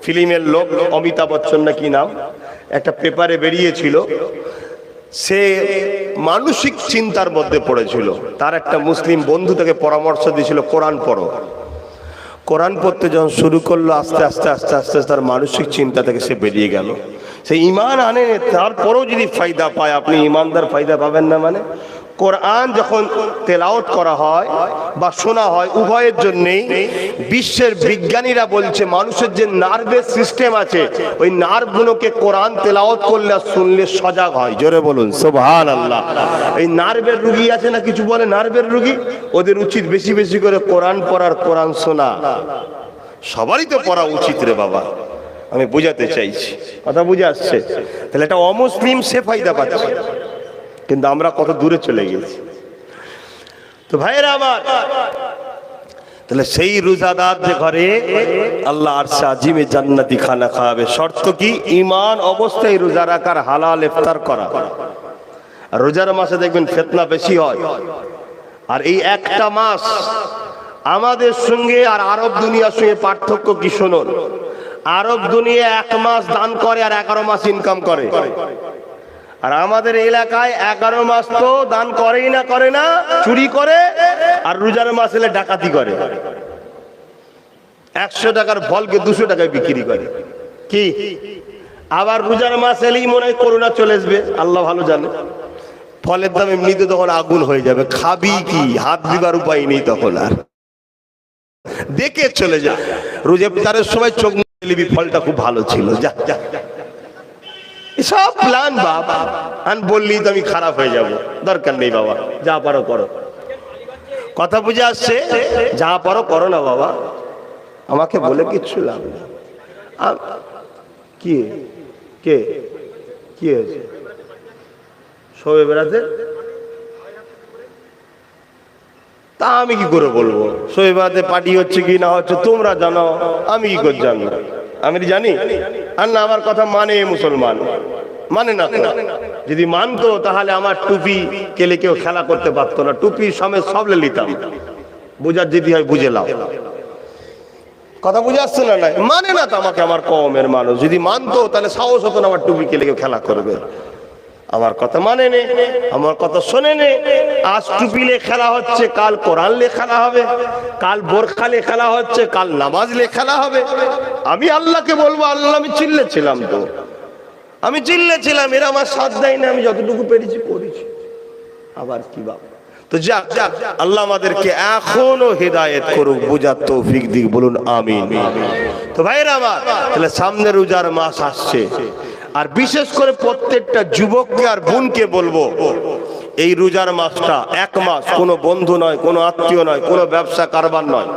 ফিল্মের লোক, অমিতাভ বচ্চন না কি নাম, একটা পেপারে বেরিয়েছিল, সে মানসিক চিন্তার মধ্যে পড়েছিল। তার একটা মুসলিম বন্ধু তাকে পরামর্শ দিয়েছিল কোরআন পড়ো। কোরআন পড়তে যখন শুরু করলো, আস্তে আস্তে আস্তে আস্তে তার মানসিক চিন্তা থেকে সে বেরিয়ে গেল। সে ইমান আনে, তারপরেও যদি ফায়দা পায়, আপনি ইমানদার ফায়দা পাবেন না মানে? কোরআন যখন তেলাওয়াত করা হয় বা শোনা হয়, উভয়ের জন্যেই বিশ্বের বিজ্ঞানীরা বলছে মানুষের যে নার্ভের সিস্টেম আছে, ওই নার্ভগুলোকে কোরআন তেলাওয়াত করলে আর শুনলে সজাগ হয়। জোরে বলুন সুবহানাল্লাহ। এই নার্ভের রুগী আছে না, কিছু বলে নার্ভের রুগী, ওদের উচিত বেশি বেশি করে কোরআন পড়ার, কোরআন শোনা। সবারই তো পড়া উচিত রে বাবা, আমি বুঝাতে চাইছি, কথা বুঝে আসছে? তাহলে এটা অমুসলিম সে ফায়দা পাচ্ছে, কিন্তু আমরা কত দূরে চলে গেছি। তো ভাইরা আমার, তাহলে সেই রোজাদার যে ঘরে আল্লাহ আরশে আজিমে জান্নাতি খানা খাওয়াবে, শর্ত কি? ঈমান অবস্থায় রোজা রাখার, হালাল ইফতার করা। আর রোজার মাসে দেখবেন ফিতনা বেশি হয়। আর এই একটা মাস আমাদের সঙ্গে আর আরব দুনিয়ার সঙ্গে পার্থক্য কি শুনুন। আরব দুনিয়া 1 মাস দান করে আর 11 মাস ইনকাম করে, আর আমাদের এলাকায় 11 মাস তো দান করেই না, করে না, চুরি করে, আর রোজার মাস এলে ডাকাতি করে। 100 টাকার ফলকে 200 টাকায় বিক্রি করে। কি আবার রোজার মাস এলেই মনে হয় করোনা চলে আসবে, আল্লাহ ভালো জানে। ফলের দাম এমনিতে তখন আগুন হয়ে যাবে, খাবি কি, হাত দিবার উপায় নেই তখন, আর দেখে চলে যা। রোজা ইফতারের সময় চোখ মেলিবি, ফলটা খুব ভালো ছিল, যা যা। সব প্ল্যান বাবা, আন বললি তো আমি খারাপ হয়ে যাব, দরকার নেই বাবা, যা পারো করো। কথা বুঝে আসছে? যা পারো করো না বাবা, আমাকে বলে কিচ্ছু লাভ নেই। কি কে কি হয়েছে? সবে বেড়াতে তা আমি কি করে বলবো? সবে বেড়াতে পার্টি হচ্ছে কি না হচ্ছে তোমরা জানো, আমি কি করে জানবো? আমি জানি? আর না আমার কথা মানে মুসলমান, মানে না। যদি মানতো তাহলে আমার টুপি কেলে কেউ খেলা করতে পারতো না, টুপি সমেত সব লিতাম। বুঝার যদি হয় বুঝে লাও, কথা বুঝে আসছে না? নাই মানে না তো আমাকে, আমার কওমের মানুষ। যদি মানতো তাহলে সাহস হতো না আমার টুপি কেলে কেউ খেলা করবে। আমার কথা মানে নে, আমার কথা শোনে নে। আজ টুপিলে খেলা হচ্ছে, কাল কোরআন লে খেলা হবে, কাল বোরখা লে খেলা হচ্ছে, কাল নামাজ লে খেলা হবে। আমি আল্লাহকে বলবো, আল্লাহ আমি চিল্লেছিলাম, তো আমি চিল্লেছিলাম, এরা আমার সাথ দেয় না, আমি যতটুকু পেরেছি করেছি। আবার কি বাবা? তো যাক, আল্লাহ আমাদেরকে এখনো হেদায়েত করুক, বুঝার তৌফিক দিক, বলুন আমিন। তো ভাইরা আমার, তাহলে সামনে রোজার মাস আসছে, আর বিশেষ করে প্রত্যেকটা যুবককে আর বোনকে বলবো, এই রোজার মাসটা 1 মাস কোনো বন্ধু নয়, কোনো আত্মীয় নয়, কোনো ব্যবসা কারবার নয়,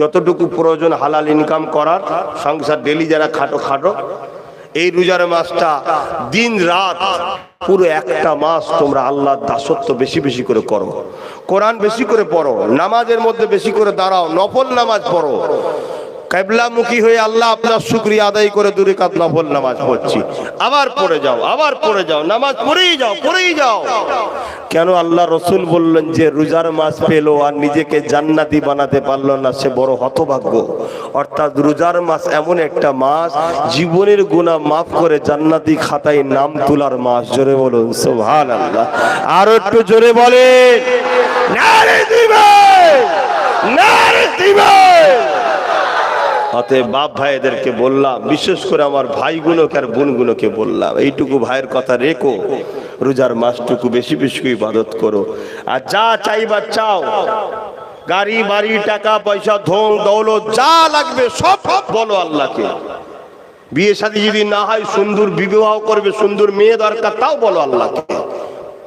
যতটুকু প্রয়োজন হালাল ইনকাম করার, সংসার ডেলি যারা খাটো, এই রোজার মাসটা দিন রাত পুরো 1টা মাস তোমরা আল্লাহর দাসত্ব বেশি বেশি করে করো, কোরআন বেশি করে পড়ো, নামাজের মধ্যে বেশি করে দাঁড়াও, নফল নামাজ পড়ো, কিবলামুখী হয়ে আল্লাহ আপনার শুকরিয়া আদায় করে 2 রাকাত নফল নামাজ পড়ছি, আবার পড়ে যাও, আবার পড়ে যাও, নামাজ পড়েই যাও। কেন? আল্লাহ রসুল বললেন যে রোজার মাস পেলো আর নিজেকে জান্নাতি বানাতে পারলো না, সে বড় হতভাগ্য। অর্থাৎ রোজার মাস এমন একটা মাস, জীবনের গুনাহ মাফ করে জান্নাতি খাতায় নাম তোলার মাস। জোরে বলুন সুবহানাল্লাহ। আর একটু জোরে বলেন নারে দিবেন, নারে দিবেন। অতএব বাপ ভাইদেরকে বললাম, বিশেষ করে আমার ভাইগুলোকে আর বোনগুলোকে বললাম, এইটুকু ভাইয়ের কথা রেখো, রোজার মাসটুকু বেশি বেশি ইবাদত করো। আর যা চাইবার চাও, গাড়ি বাড়ি টাকা পয়সা ধন দৌলত যা লাগবে সব বলো আল্লাহকে। বিয়ে শাদী যদি না হয়, সুন্দর বিবাহ করবে, সুন্দর মেয়ে দরকার, তাও বলো আল্লাহকে,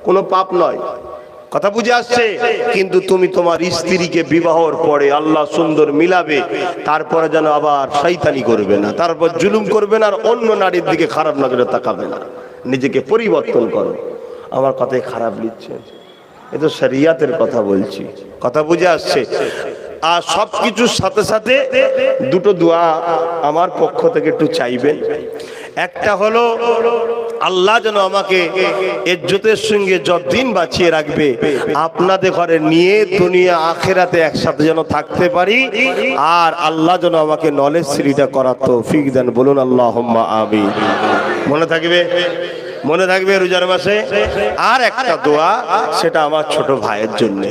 কোনো পাপ নয়। কথা বুঝে আসছে? কিন্তু তুমি তোমার স্ত্রীকে বিবাহর পরে আল্লাহ সুন্দর মিলাবে, তারপরে যেন আবার শয়তানি করবে না, তারপর জুলুম করবে না, আর অন্য নারীর দিকে খারাপ নজরে তাকাবে না। নিজেকে পরিবর্তন করো। আমার কথাই খারাপ লিখছে, এ তো শরিয়াতের কথা বলছি। কথা বুঝে আসছে? আর সবকিছুর সাথে সাথে 2টো দোয়া আমার পক্ষ থেকে একটু চাইবেন। একটা হলো আল্লাহ যেন আমাকে ইজ্জতের সঙ্গে যতদিন বাঁচিয়ে রাখবে আপনাদের ঘরে নিয়ে দুনিয়া আখেরাতে একসাথে যেন থাকতে পারি, আর আল্লাহ যেন আমাকে নলেজ সিরিটা করার তৌফিক দেন। বলুন আল্লাহুম্মা আমিন। মনে থাকবে, মনে থাকবে রোজার মাসে। আর একটা দোয়া, সেটা আমার ছোট ভাইয়ের জন্য।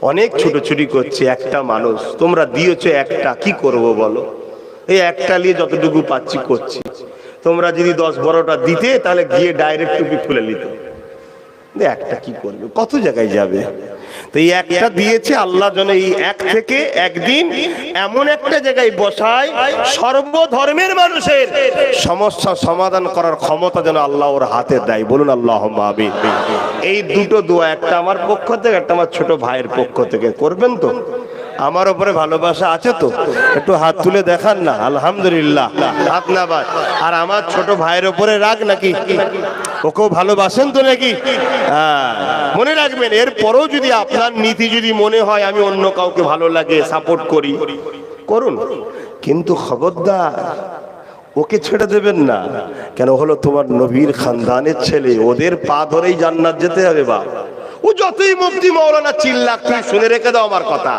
অনেক ছুটোছুটি করছে, একটা মানুষ, তোমরা দিয়েছো একটা, কি করব বলো? এই একটা নিয়ে যতটুকু পাচ্ছি করছি। তোমরা যদি 10-12টা দিতে তাহলে গিয়ে ডাইরেক্ট টুপি খুলে নিত। একটা কি করবে, কত জায়গায় যাবে? তো এই একটা দিয়েছে আল্লাহ যেন এই এক থেকে একদিন এমন একটা জায়গায় বসায় সর্বধর্মের মানুষের সমস্যা সমাধান করার ক্ষমতা যেন আল্লাহ ওর হাতে দেয়। বলুন আল্লাহুম্মা আমিন। এই দুটো দোয়া, একটা আমার পক্ষ থেকে, একটা আমার ছোট ভাইয়ের পক্ষ থেকে, করবেন তো? আমার উপরে ভালোবাসা আছে তো? একটু হাত তুলে দেখান না। আলহামদুলিল্লাহ, হাত না বাদ। আর আমার ছোট ভাইয়ের উপরে রাগ নাকি? ওকেও ভালোবাসেন তো নাকি? হ্যাঁ, মনে রাখবেন, এরপরেও যদি আপনার নীতি যদি মনে হয় আমি অন্য কাউকে ভালো লাগে সাপোর্ট করি, করুন, কিন্তু খবরদার ওকে ছেড়ে দেবেন না। কেন হলো তোমার নবীর খানদানের ছেলে, ওদের পা ধরেই জান্নাত যেতে হবে। বা ও যতই মুফতি মাওলানা চিল্লাক, তুমি শুনে রেখে দাও আমার কথা।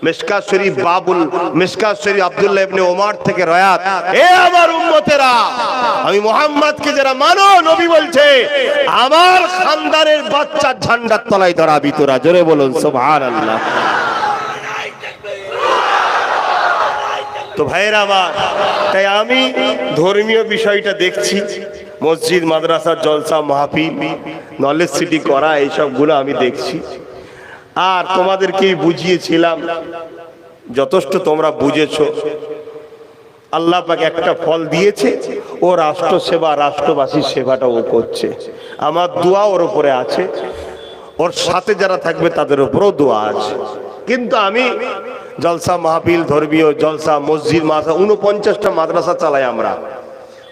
মিশকাত শরীফ বাবুল মিশকাত শরীফ আব্দুল্লাহ ইবনে ওমর থেকে রয়াত, এ আমার উম্মতেরা, আমি মুহাম্মদকে যারা মানো, নবী বলছে আমার খানদানের বাচ্চার ঝান্ডার তলায় দাঁড়াবি তোরা। জোরে বলুন সুবহানাল্লাহ। তো ভাইয়েরা আমার, তাই আমি ধর্মীয় বিষয়টা দেখছি, মসজিদ মাদ্রাসার জলসা মাহফিল নলেজ সিটি করা, এইসবগুলো আমি দেখছি। আর তোমাদেরকে বুঝিয়েছিলাম, যথেষ্ট তোমরা বুঝেছো। আল্লাহ পাক একটা ফল দিয়েছে, ও রাষ্ট্র সেবা, রাষ্ট্রবাসীর সেবাটা ও করছে। আমার দোয়া ওর উপরে আছে, ওর সাথে যারা থাকবে তাদের উপরেও দোয়া আছে। কিন্তু আমি জলসা মাহফিল, ধর্মীয় জলসা, মসজিদ, মাদ্রাসা, 49টা মাদ্রাসা চালাই আমরা,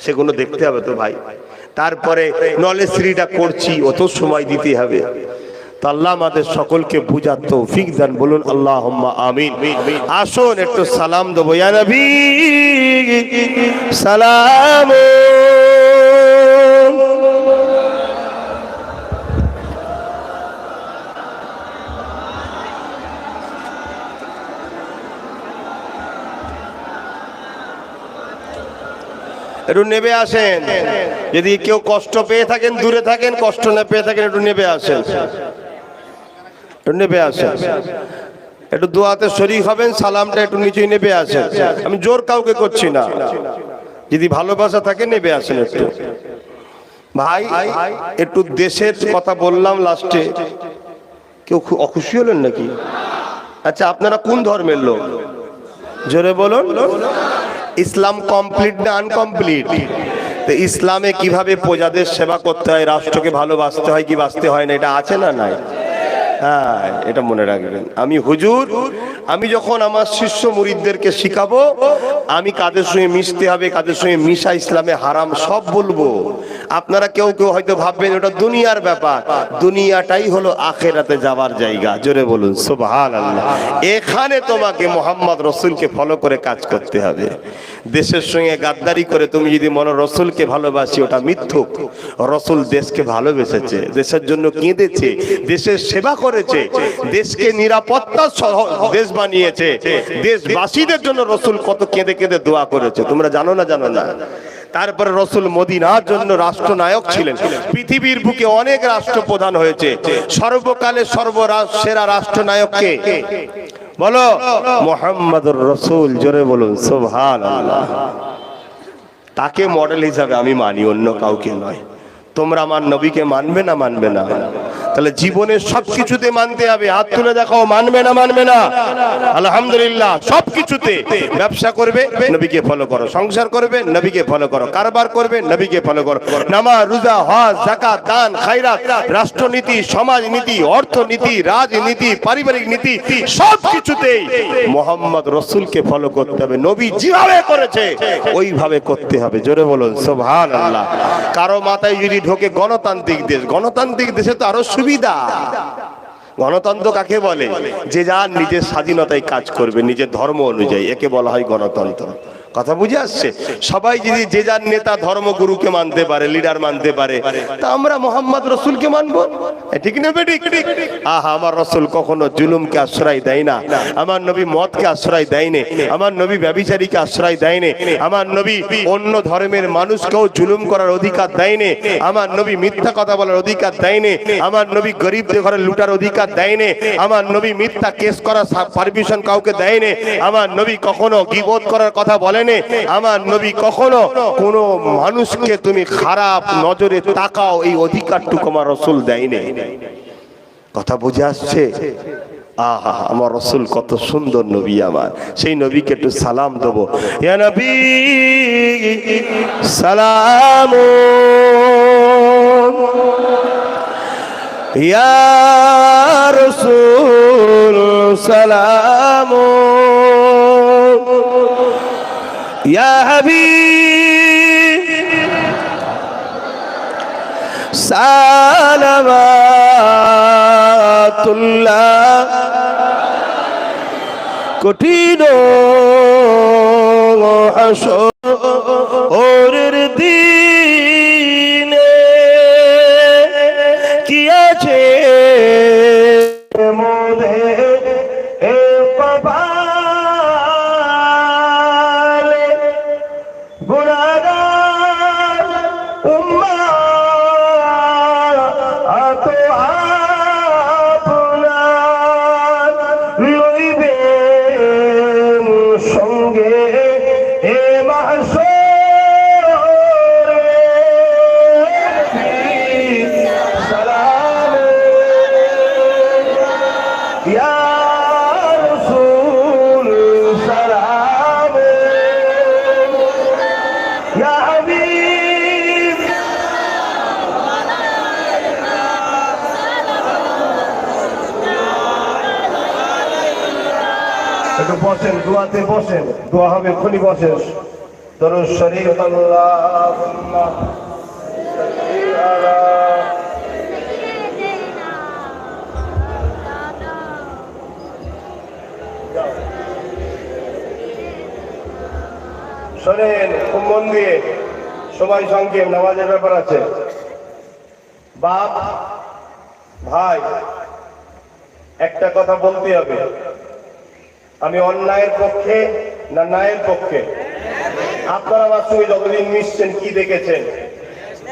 সেগুলো দেখতে হবে তো ভাই। তারপরে নলেজ সিটিটা করছি, অত সময় দিতে হবে। তো আল্লাহ আমাদের সকলকে বুঝার তৌফিক দেন। বলুন আল্লাহুম্মা আমিন। আসুন একটু সালাম দেবো। ইয়া নবী সালাম। একটু নেবে আসেন, যদি কেউ কষ্ট পেয়ে থাকেন, দূরে থাকেন, কষ্ট না পেয়ে থাকেন, একটু নেবে আসেন, একটু নেবে আসেন, একটু দোয়াতে শরীক হবেন, সালামটা একটু নিচেই নেবে আসেন। আমি জোর কাউকে করছি না, যদি ভালোবাসা থাকে নেবে আসেন একটু। ভাই একটু দেশের কথা বললাম লাস্টে, কেউ অখুশি হলেন নাকি? আচ্ছা, আপনারা কোন ধর্মের লোক? জোরে বলুন। ইসলাম কমপ্লিট না আনকমপ্লিট? তো ইসলামে কিভাবে প্রজাদের সেবা করতে হয়, রাষ্ট্রকে ভালোবাসতে হয় কি বাঁচতে হয় না, এটা আছে না নাই? হ্যাঁ, এটা মনে রাখবেন। আমি হুজুর, আমি যখন আমার শিষ্য মুরিদদেরকে শিখাবো, আমি কাদের সঙ্গে মিশতে হবে, কাদের সঙ্গে মিশা ইসলামে হারাম, সব বলবো। আপনারা কেউ কেউ হয়তো ভাববেন ওটা দুনিয়ার ব্যাপার, দুনিয়াটাই হলো আখেরাতে যাওয়ার জায়গা। জোরে বলুন সুবহানাল্লাহ। এখানে তোমাকে মোহাম্মদ রসুলকে ফলো করে কাজ করতে হবে। দেশের সঙ্গে গাদ্দারি করে তুমি যদি মনে রসুলকে ভালোবাসি, ওটা মিথ্যুক। রসুল দেশকে ভালোবেসেছে, দেশের জন্য কেঁদেছে, দেশের সেবা করেছে, দেশকে নিরাপত্তা সহ দেশ বানিয়েছে। দেশবাসীদের জন্য রসুল কত কেঁদে কেঁদে দোয়া করেছে, তোমরা জানো না? জানো না? তারপরে রসুল মদিনার জন্য রাষ্ট্রনায়ক ছিলেন। পৃথিবীর বুকে অনেক রাষ্ট্রপ্রধান হয়েছে, সর্বকালে সেরা রাষ্ট্রনায়ক কে? বলো, মুহাম্মদুর রাসূল। জোরে বলুন সুবহানাল্লাহ। তাকে মডেল হিসাবে আমি মানি, অন্য কাউকে নয়। তোমরা আমার নবীকে মানবে না? মানবে না? তাহলে জীবনের সবকিছুতে মানতে হবে। হাত তুলে দেখাও, মানবে না? মানবে না? আলহামদুলিল্লাহ। সবকিছুতে ব্যবসা করবে, নবীকে ফলো করো। সংসার করবে, নবীকে ফলো করো। কারবার করবে, নবীকে ফলো করো। নামাজ, রোজা, হজ, যাকাত, দান, খায়রাত, রাষ্ট্রনীতি, সমাজনীতি, অর্থনীতি, রাজনীতি, পারিবারিক নীতি, সবকিছুতেই মুহাম্মদ রাসূলকে ফলো করতে হবে। নবী যেভাবে করেছে ওইভাবে করতে হবে। জোরে বলুন সুবহানাল্লাহ। কারো মাথায় যদি ঢোকে গণতান্ত্রিক দেশ, গণতান্ত্রিক দেশে তো আরো সুবিধা। গণতন্ত্র কাকে বলে? যে যার নিজের স্বাধীনতায় কাজ করবে, নিজের ধর্ম অনুযায়ী, একে বলা হয় গণতন্ত্র। কথা বুঝে আসছে? সবাই যদি যে যার নেতা ধর্মগুরুকে মানতে পারে, লিডার মানতে পারে, তা আমরা মোহাম্মদ রসুলকে মানবো, ঠিক না বেঠিক? আহা, আমার রসুল কখনো জুলুমকে আশ্রয় দেয় না, আমার নবী মদকে আশ্রয় দেয়নি, আমার নবী ব্যভিচারীকে আশ্রয় দেয়নি, আমার নবী অন্য ধর্মের মানুষকেও জুলুম করার অধিকার দেয়নি, আমার নবী মিথ্যা কথা বলার অধিকার দেয়নি, আমার নবী গরিবদের ঘরে লুটার অধিকার দেয়নি, আমার নবী মিথ্যা কেস করার পারমিশন কাউকে দেয়নি, আমার নবী কখনো গীবত করার কথা বলেনি, আমার নবী কখনো কোনো মানুষকে তুমি খারাপ নজরে তাকাও এই অধিকারটুকু আমার রসুল দেয়নি। কথা বুঝে আসছে? আহা, আমার রসুল কত সুন্দর নবী, আমার সেই নবীকে একটু সালাম দেবো। ইয়া নবী সালাম, ইয়া রাসূল সালাম, ইয়া হাবিব সালাওয়াতুল্লাহ। কঠিন হাসরের দিনে কি আছে মোদের এ কপালে, গুনাহগার উম্মাত আতো আপনার লইবে সঙ্গে এ মাহশরে। সালাম ইয়া রাসূল সালাম, ইয়া হাবিব একটু বসেন, দোয়াতে বসেন, দোয়া হবে খুনি বসেন। দরুদ শরীফ আল্লাহুম্মা সাল্লি আলা। শোনেন খুব মন দিয়ে, সময় সংক্ষেপ, নামাজের ব্যাপার আছে। বাপ ভাই, একটা কথা বলতে হবে, আমি অন্যায়ের পক্ষে না ন্যায়ের পক্ষে? আপনারা আমার সঙ্গে যতদিন মিশছেন কি দেখেছেন?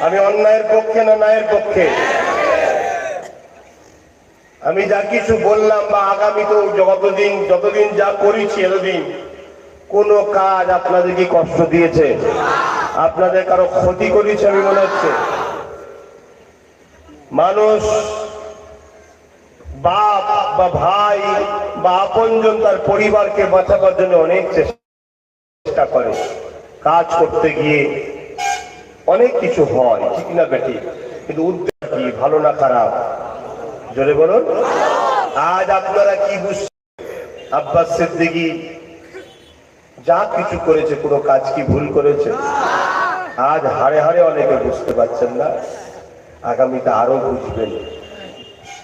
আমি অন্যায়ের পক্ষে না ন্যায়ের পক্ষে? আমি যা কিছু বললাম বা আগামীতেও যতদিন যা করেছি এতদিন, কোন কাজ আপনাদের কি কষ্ট দিয়েছে? আপনাদের কারো ক্ষতি করেছে আমি মনে হচ্ছে? মানুষ বাপ বা ভাই বা আপনজন তার পরিবারকে বাঁচাবার জন্য অনেক চেষ্টা করে, কাজ করতে গিয়ে অনেক কিছু হয়, ঠিক না বেটি? কিন্তু উদ্দেশ্য কি, ভালো না খারাপ? জোরে বলুন। আজ আপনারা কি বুঝছেন? আব্বাস সিদ্দিকী যা কিছু করেছে, কোনো কাজ কি ভুল করেছে? আজ হাড়ে হাড়ে অনেকে বুঝতে পারছেন না, আগামীতে আরো বুঝবেন,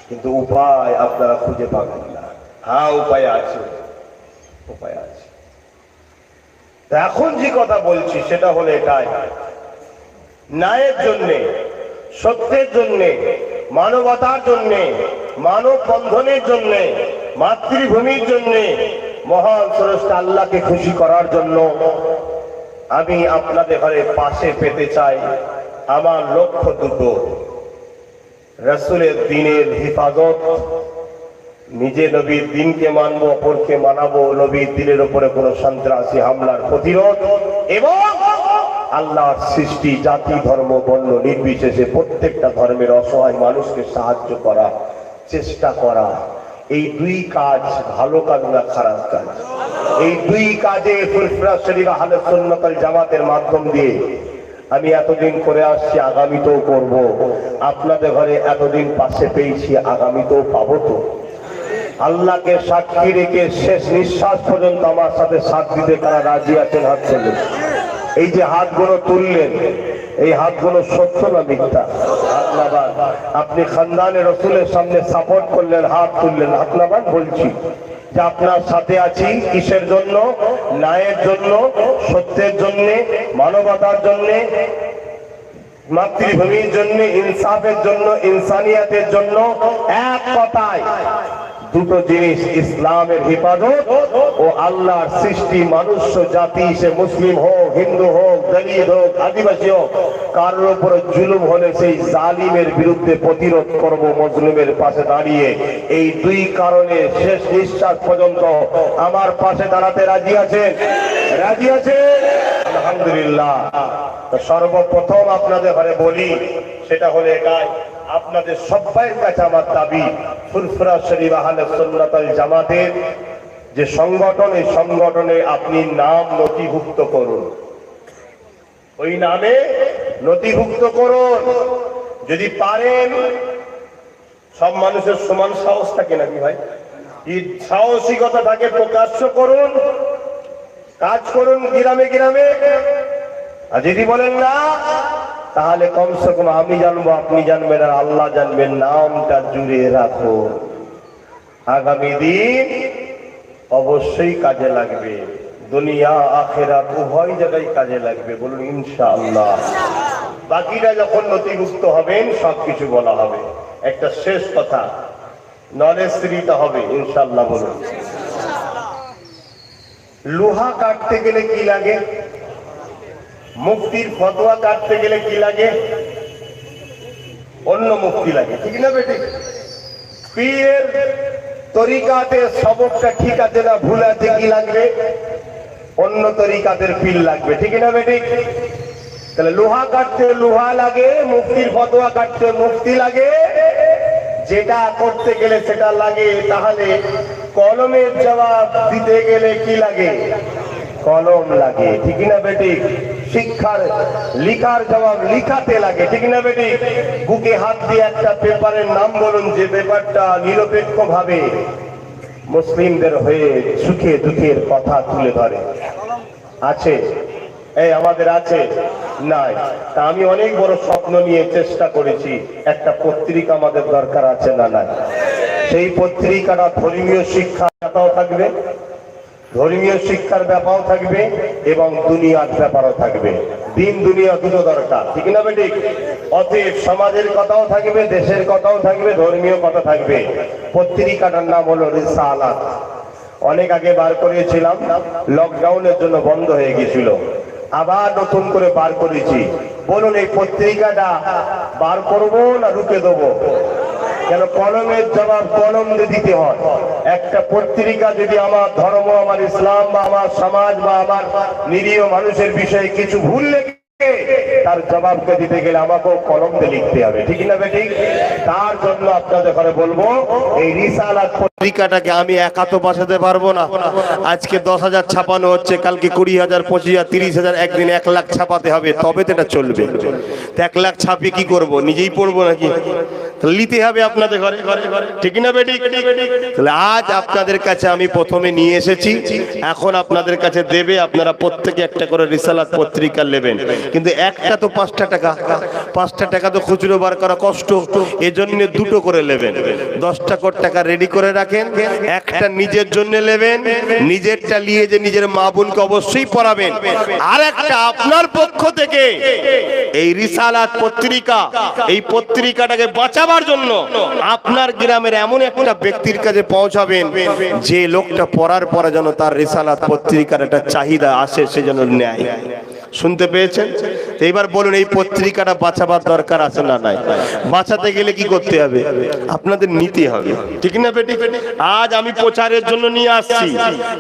কিন্তু উপায় আপনারা খুঁজে পাবেন না। হ্যাঁ, উপায় আছে, উপায় আছে। এখন যে কথা বলছি সেটা হলো এটাই, ন্যায়ের জন্যে, সত্যের জন্যে, মানবতার জন্যে, মানব বন্ধনের জন্যে, মাতৃভূমির জন্যে, মহান স্রষ্টা আল্লাহকে খুশি করার জন্য আমি আপনাদের ঘরে পাশে পেতে চাই। আমার লক্ষ্য দুটো, রাসূলের দ্বীনের হেফাজত, নিজে নবীর দ্বীনকে মানবো, অপরকে মানাবো, নবীর দ্বীনের উপরে কোনো সন্ত্রাসী হামলার প্রতিরোধ, এবং আল্লাহর সৃষ্টি জাতি ধর্ম বর্ণ নির্বিশেষে প্রত্যেকটা ধর্মের অসহায় মানুষকে সাহায্য করা, চেষ্টা করা। এই দুই কাজ ভালো কাজ না খারাপ কাজ? এই দুই কাজে ফুরফুরা শরীফ আহলে সুন্নাত ওয়াল জামাতের মাধ্যম দিয়ে আমি এতদিন করে আসছি, আগামীতেও করব। আপনাদের ঘরে এতদিন পাশে পেয়েছি, আগামীতেও পাবো। তো আল্লাহকে সাক্ষী রেখে শেষ নিঃশ্বাস পর্যন্ত আমার সাথে সাথ দিতে কারা রাজি আছেন? হাত তুলুন। এই যে হাতগুলো তুললেন, এই হাতগুলো সত্য না মিথ্যা? হাত নামান। আপনি খানদানে রসুলের সামনে সাপোর্ট করলেন, হাত তুললেন, হাত নামান বলছি। যে আপনার সাথে আছি কিসের জন্য? ন্যায়ের জন্য, সত্যের জন্য, মানবতার জন্য, মাতৃভূমির জন্য, ইনসাফের জন্য, ইনসানিয়াতের জন্য। এক কথায় দুটো জিনিস, ইসলামের হেফাজত ও আল্লাহর সৃষ্টি মানুষ জাতি, সে মুসলিম হোক, হিন্দু হোক, দলিত হোক, আদিবাসী হোক, কারোর উপরে জুলুম হলে সেই জালিমের বিরুদ্ধে প্রতিরোধ করব মজলুমের পাশে দাঁড়িয়ে। এই দুই কারণে শেষ নিঃশ্বাস পর্যন্ত আমার পাশে দাঁড়াতে রাজি আছেন? রাজি আছেন? আলহামদুলিল্লাহ। সর্বপ্রথম আপনাদের ঘরে বলি, সেটা হলো এটাই, আপনাদের সবাই কাছে আমার দাবি, ফুরফুরা শরীফ আহলে সুন্নাত ওয়াল জামাতের যে সংগঠন, এই সংগঠনে আপনি নাম নথিভুক্ত করুন। ওই নামে নথিভুক্ত করুন। যদি পারেন, সব মানুষের সমান সাহস থাকে নাকি ভাই? এই সাহসিকতা থাকে, প্রকাশ্য করুন, কাজ করুন গ্রামে গ্রামে। আর যদি বলেন না, তাহলে কমসে কম আমি জানবো, আপনি জানবেন, আর আল্লাহ জানবেন, নামটা জুড়ে রাখো। আগামী দিন অবশ্যই কাজে লাগবে, দুনিয়া আখিরাত উভয় জায়গায় কাজে লাগবে। বলুন ইনশাআল্লাহ। বাকিটা যখন নথিভুক্ত হবেন সবকিছু বলা হবে। একটা শেষ কথা, নলেজ দিতে হবে ইনশাআল্লাহ। বলুন, লোহা কাটতে গেলে কি লাগে? মুফতির ফতোয়া কাটতে গেলে কি লাগে? অন্য মুফতি লাগে, ঠিক না বেটি? পীরের তরিকাতে সবকটা ঠিক আছে না ভুল আছে, কি লাগবে? অন্য তরিকাতের পীর লাগবে, ঠিক না বেটি? তাহলে লোহা কাটতে লোহা লাগে, মুফতির ফতোয়া কাটতে মুফতি লাগে, যেটা করতে গেলে সেটা লাগে। তাহলে কলমের জবাব দিতে গেলে কি লাগে? কলম লাগে, ঠিক না বেটি? শিক্ষার লিখার জবাব লিখাতে লাগে, ঠিক না বেটি? বুকে হাত দিয়ে একটা পেপারের নাম বলুন, যে পেপারটা নিরপেক্ষ ভাবে মুসলিমদের হয়ে সুখে দুঃখের কথা তুলে ধরে। আছে? এই আমাদের আছে? নাই। তা আমি অনেক বড় স্বপ্ন নিয়ে চেষ্টা করেছি, একটা পত্রিকা আমাদের দরকার আছে না নাই? সেই পত্রিকাটা ধর্মীয় শিক্ষাটাও থাকবে, ধর্মীয় শিক্ষার ব্যাপারও থাকবে এবং দুনিয়ার ব্যাপারও থাকবে। দিন দুনিয়া দুটো দরকার, ঠিক না বেটি? অতএব সমাজের কথাও থাকবে, দেশের কথাও থাকবে, ধর্মীয় কথা থাকবে। পত্রিকাটার নাম হলো রিসালাত। অনেক আগে বার করেছিলাম, লকডাউনের জন্য বন্ধ হয়ে গেছিল, আবার নতুন করে বার করেছি। বলুন, এই পত্রিকাটা বার করবো না রুখে দেবো? কেন? কলমের জবাব কলম দিয়ে দিতে হয়। একটা পত্রিকা যদি আমার ধর্ম, আমার ইসলাম বা আমার সমাজ বা আমার নিরীহ মানুষের বিষয়ে কিছু ভুল লেগে, তার জবাবকে দিতে গেলে আমাকেও কলম দিয়ে লিখতে হবে, ঠিক না বেটি? তার জন্য আপনাদের ঘরে বলবো, এই রিসালাত পত্রিকাটাকে আমি একা তো বাঁচাতে পারবো না। আজকে 10,000 ছাপানো হচ্ছে, কালকে 20,000, 25,000, 30,000, একদিন 1 লাখ ছাপাতে হবে, তবে তো এটা চলবে। 1 লাখ ছাপিয়ে কি করব? নিজেই পড়বো নাকি? লিখতে হবে আপনাদের ঘরে ঘরে, ঠিক না বেটি? তাহলে আজ আপনাদের কাছে আমি প্রথমে নিয়ে এসেছি, এখন আপনাদের কাছে দেবে। আপনারা প্রত্যেকে একটা করে রিসালাত পত্রিকা নেবেন, কিন্তু একটা তো 5টা টাকা। 5টা টাকা তো খুচরো বার করা কষ্ট, এজন্য দুটো করে নেবেন। 10টা টাকা রেডি করে রাখেন, একটা নিজের জন্য নেবেন, নিজেরটা নিয়ে যে নিজের মা বোনকে অবশ্যই পড়াবেন, আর একটা আপনার পক্ষ থেকে এই রিসালাত পত্রিকা, এই পত্রিকাটাকে বাঁচাবার জন্য আপনার গ্রামের এমন একটা ব্যক্তির কাছে পৌঁছাবেন, যে লোকটা পড়ার পরে যেন তার রিসালাত পত্রিকার একটা চাহিদা আসে, সে যেন নেয়। শুনতে পেয়েছেন? এইবার বলুন, এই পত্রিকাটা বাঁচাবার দরকার আছে না নাই? বাঁচাতে গেলে কি করতে হবে? আপনাদের নিতে হবে, ঠিক না বেটি? আজ আমি প্রচারের জন্য নিয়ে আসছি,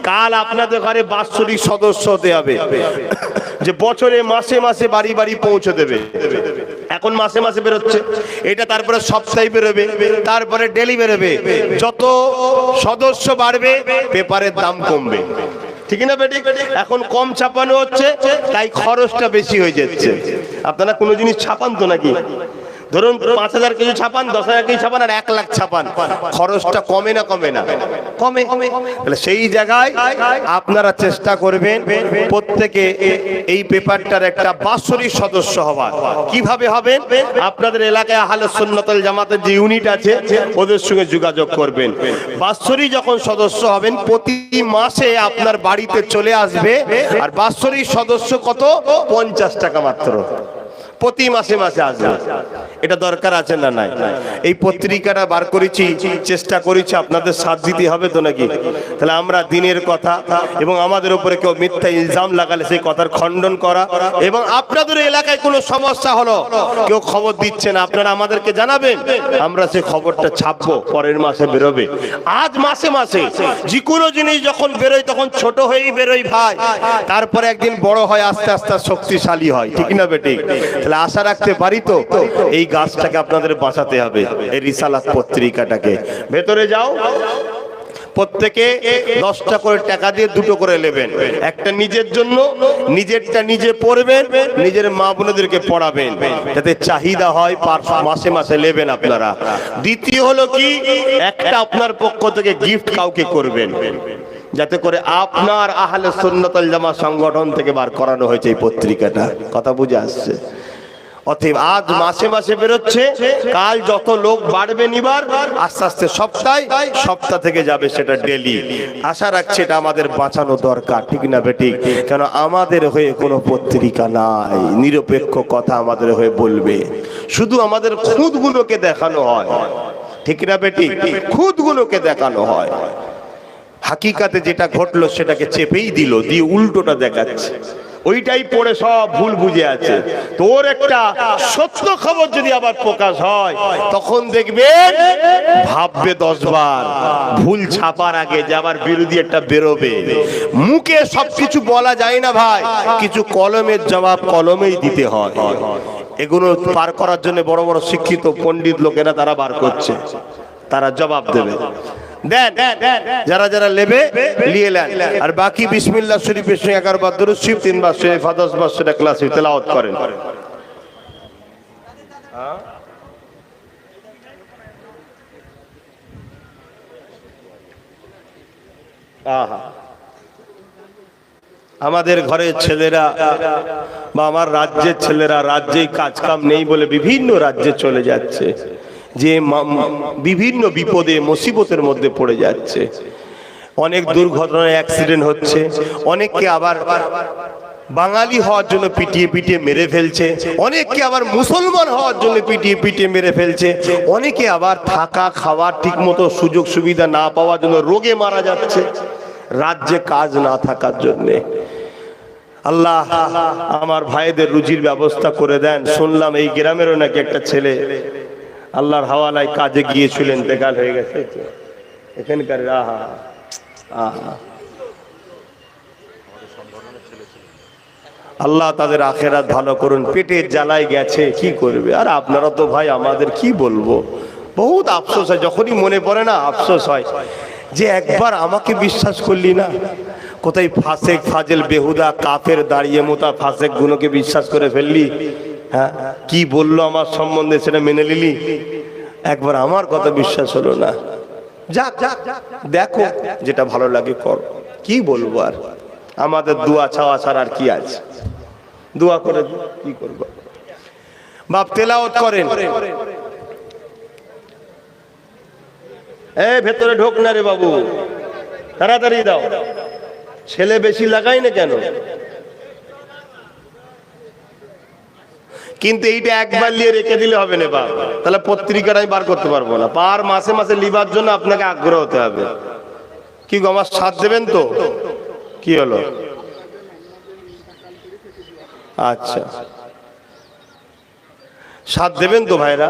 কাল আপনাদের ঘরে বাৎসরিক সদস্য হতে হবে, যে বছরে মাসে মাসে বাড়ি বাড়ি পৌঁছে দেবে। এখন মাসে মাসে বেরোচ্ছে এটা, তারপরে সপ্তাহে বেরোবে, তারপরে ডেলি বেরোবে। যত সদস্য বাড়বে পেপারের দাম কমবে, ঠিক না বেটি? এখন কম ছাপানো হচ্ছে, তাই খরচটা বেশি হয়ে যাচ্ছে। আপনারা কোনো জিনিস ছাপান তো নাকি? ধরুন 5,000 কিছু ছাপান, 10,000 কিছু ছাপান, আর 1 লাখ ছাপান, খরচটা কমে না কমে না? কমে। তাহলে সেই জায়গায় আপনারা চেষ্টা করবেন প্রত্যেকে এই পেপারটার একটা বাৎসরিক সদস্য হওয়ার। কিভাবে হবেন? আপনাদের এলাকায় আহলে সুন্নাত ওয়াল জামাতের যে ইউনিট আছে ওদের সঙ্গে যোগাযোগ করবেন। বাৎসরিক যখন সদস্য হবেন প্রতি মাসে আপনার বাড়িতে চলে আসবে। আর বাৎসরিক সদস্য কত? 50 টাকা মাত্র, প্রতি মাসে মাসে আসবে। এটা দরকার আছে না নাই? এই পত্রিকাটা বার করেছি, চেষ্টা করেছি, আপনাদের সাথ দিতে হবে তো নাকি? তাহলে আমরা দিনের কথা এবং আমাদের উপরে কেউ মিথ্যা ইলজাম লাগালে সেই কথার খণ্ডন করা, এবং আপনাদের এলাকায় কোনো সমস্যা হলো কেউ খবর দিচ্ছে না, আপনারা আমাদেরকে জানাবেন, আমরা সেই খবরটা ছাপবো, পরের মাসে বেরোবে। আজ মাসে মাসে যে কোনো জিনিস যখন বেরোয় তখন ছোট হয়েই বেরোয় ভাই, তারপরে একদিন বড় হয়, আস্তে আস্তে শক্তিশালী হয়, ঠিক না বেঠিক? তাহলে আশা রাখতে পারি তো এই গাছটাকে আপনাদের বাঁচাতে হবে, এই রিসালাত পত্রিকাটাকে। ভেতরে যাও, প্রত্যেকে 10টা করে টাকা দিয়ে 2টো করে নেবেন। একটা নিজের জন্য, নিজেরটা নিজে পড়বেন, নিজের মা বোনদেরকে পড়াবেন, যাতে চাহিদা হয়, মাসে মাসে নেবেন আপনারা। দ্বিতীয় হলো কি, একটা আপনার পক্ষ থেকে গিফট কাউকে করবেন, যাতে করে আপনার আহলে সুন্নাত ওয়াল জামাত সংগঠন থেকে বার করানো হয়েছে এই পত্রিকাটা। কথা বুঝে আসছে? অতএব আজ মাসে মাসে বেরোচ্ছে, কাল যত লোক বাড়বে নিবার, আস্তে আস্তে সপ্তাহ থেকে যাবে সেটা ডেলি। আশা রাখছি এটা আমাদের বাঁচানো দরকার, ঠিক না বেঠিক? কেন আমাদের হয়ে কোনো পত্রিকা নাই, নিরপেক্ষ কথা আমাদের হয়ে বলবে, শুধু আমাদের খুঁতগুলোকে দেখানো হয়, ঠিক না বেঠিক? খুঁতগুলোকে দেখানো হয়, হাকিকাতে যেটা ঘটলো সেটাকে চেপেই দিল, দিয়ে উল্টোটা দেখাচ্ছে, ওইটাই পড়ে সব ভুল বুঝে আছে। তোর একটা সত্য খবর যদি আবার প্রকাশ হয় তখন দেখবেন ভাববে 10 বার, ভুল ছাপার আগে যে আবার বিরোধী একটা বেরোবে। মুখে সবকিছু বলা যায় না ভাই, কিছু কলমের জবাব কলমেই দিতে হয়। এগুলো পার করার জন্য বড় বড় শিক্ষিত পণ্ডিত লোকেরা তারা বার করছে, তারা জবাব দেবে। দেন যারা যারা নেবে নিয়ে নেন, আর বাকি বিসমিল্লাহ শরীফের সঙ্গে 11 বার দরুদ শরীফ, 3 বার শরীফ, 10 বার সেটা ক্লাসে তেলাওয়াত করেন। আমাদের ঘরের ছেলেরা বা আমার রাজ্যের ছেলেরা রাজ্যেই কাজ কাম নেই বলে বিভিন্ন রাজ্যে চলে যাচ্ছে, যে বিভিন্ন বিপদে মুসিবতের মধ্যে পড়ে যাচ্ছে। অনেক দুর্ঘটনায় অ্যাক্সিডেন্ট হচ্ছে, অনেককে আবার বাঙালি হওয়ার জন্য পিটিয়ে পিটিয়ে মেরে ফেলছে, অনেককে আবার মুসলমান হওয়ার জন্য পিটিয়ে পিটিয়ে মেরে ফেলছে, অনেকে আবার থাকা খাওয়ার ঠিক মতো সুযোগ সুবিধা না পাওয়ার জন্য রোগে মারা যাচ্ছে, রাজ্যে কাজ না থাকার জন্যে। আল্লাহ আমার ভাইদের রুজির ব্যবস্থা করে দেন। শুনলাম এই গ্রামেরও নাকি একটা ছেলে আল্লাহর হাওয়ালায় কাজে গিয়েছিলেন, বেকার হয়ে গেছে এখানকার। আল্লাহ তাদের আখেরাত ভালো করুন। পেটের জ্বালায় গেছে, কি করবে? আর আপনারা তো ভাই আমাদের কি বলবো, বহুত আফসোস হয়, যখনই মনে পড়ে না আফসোস হয় যে একবার আমাকে বিশ্বাস করলি না। কোথায় ফাসেক ফাজেল বেহুদা কাফের দাঁড়িয়ে মোতা ফাসেক গুলোকে বিশ্বাস করে ফেললি। হ্যাঁ, কি বললো আমার সম্বন্ধে সেটা মেনে নিলি, একবার আমার কথা বিশ্বাস হলো না। যাক দেখো যেটা ভালো লাগে কর, কি বলবো আর? আমাদের দোয়া চাওয়া ছাড়া আর কি আছে? দোয়া করে কি করবো? বাপ তেলাওয়াত করেন। ভেতরে ঢোক না রে বাবু, তাড়াতাড়ি দাও। ছেলে বেশি লাগাই না কেন? কিন্তু এইটা একবার নিয়ে রেখে দিলে হবে না বাপ, তাহলে পত্রিকাটাই বার করতে পারবো না। পার মাসে মাসে লিবার জন্য আপনাকে আগ্রহ হতে হবে। কি গো, আমার সাথ দেবেন তো? কি হলো? আচ্ছা, সাথ দেবেন তো ভাইরা?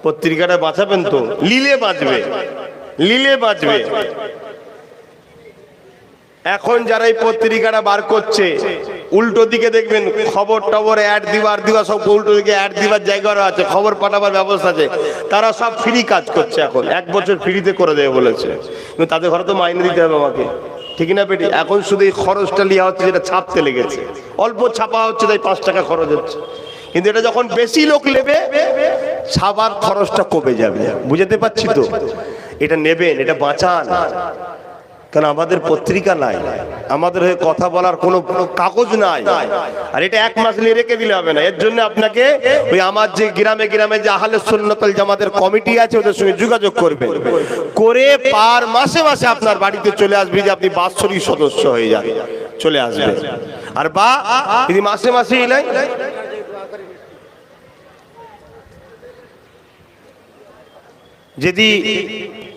পত্রিকাটা বাঁচাবেন তো? লিলে বাঁচবে, লিলে বাঁচবে। এখন যারা এই পত্রিকাটা বার করছে উল্টো দিকে দেখবেন খবর টবর অ্যাড দিবা সব উল্টো দিকে অ্যাড দিবার জায়গা আছে, খবর পাঠাবার ব্যবস্থা আছে, তারা সব ফ্রি কাজ করছে। এখন 1 বছর ফ্রিতে করে দেবে বলেছে, কিন্তু তাদের ঘরে তো মাইনে দিতে হবে আমাকে, ঠিক না বেটি? এখন শুধু এই খরচটা লিয়া হচ্ছে, যেটা ছাপতে লেগেছে, অল্প ছাপা হচ্ছে তাই 5 টাকা খরচ হচ্ছে। কিন্তু এটা যখন বেশি লোক নেবে ছাপার খরচটা কমে যাবে। বুঝতে পারছি তো? এটা নেবেন, এটা বাঁচান। কারণ আমাদের পত্রিকা নাই, আমাদের হয়ে কথা বলার কোনো কাগজ নাই, আর এটা এক মাস নিয়ে রেখে দিলে হবে না। এর জন্য আপনাকে ওই আমার যে গ্রামে গ্রামে যে আহলে সুন্নাত ওয়াল জামাতের কমিটি আছে ওদের সঙ্গে যোগাযোগ করবেন, করে পার মাসে মাসে আপনার বাড়িতে চলে আসবে, যে আপনি বাৎসরিক সদস্য হয়ে যান, চলে আসবে। আর বা যদি মাসে মাসেই নাই, যদি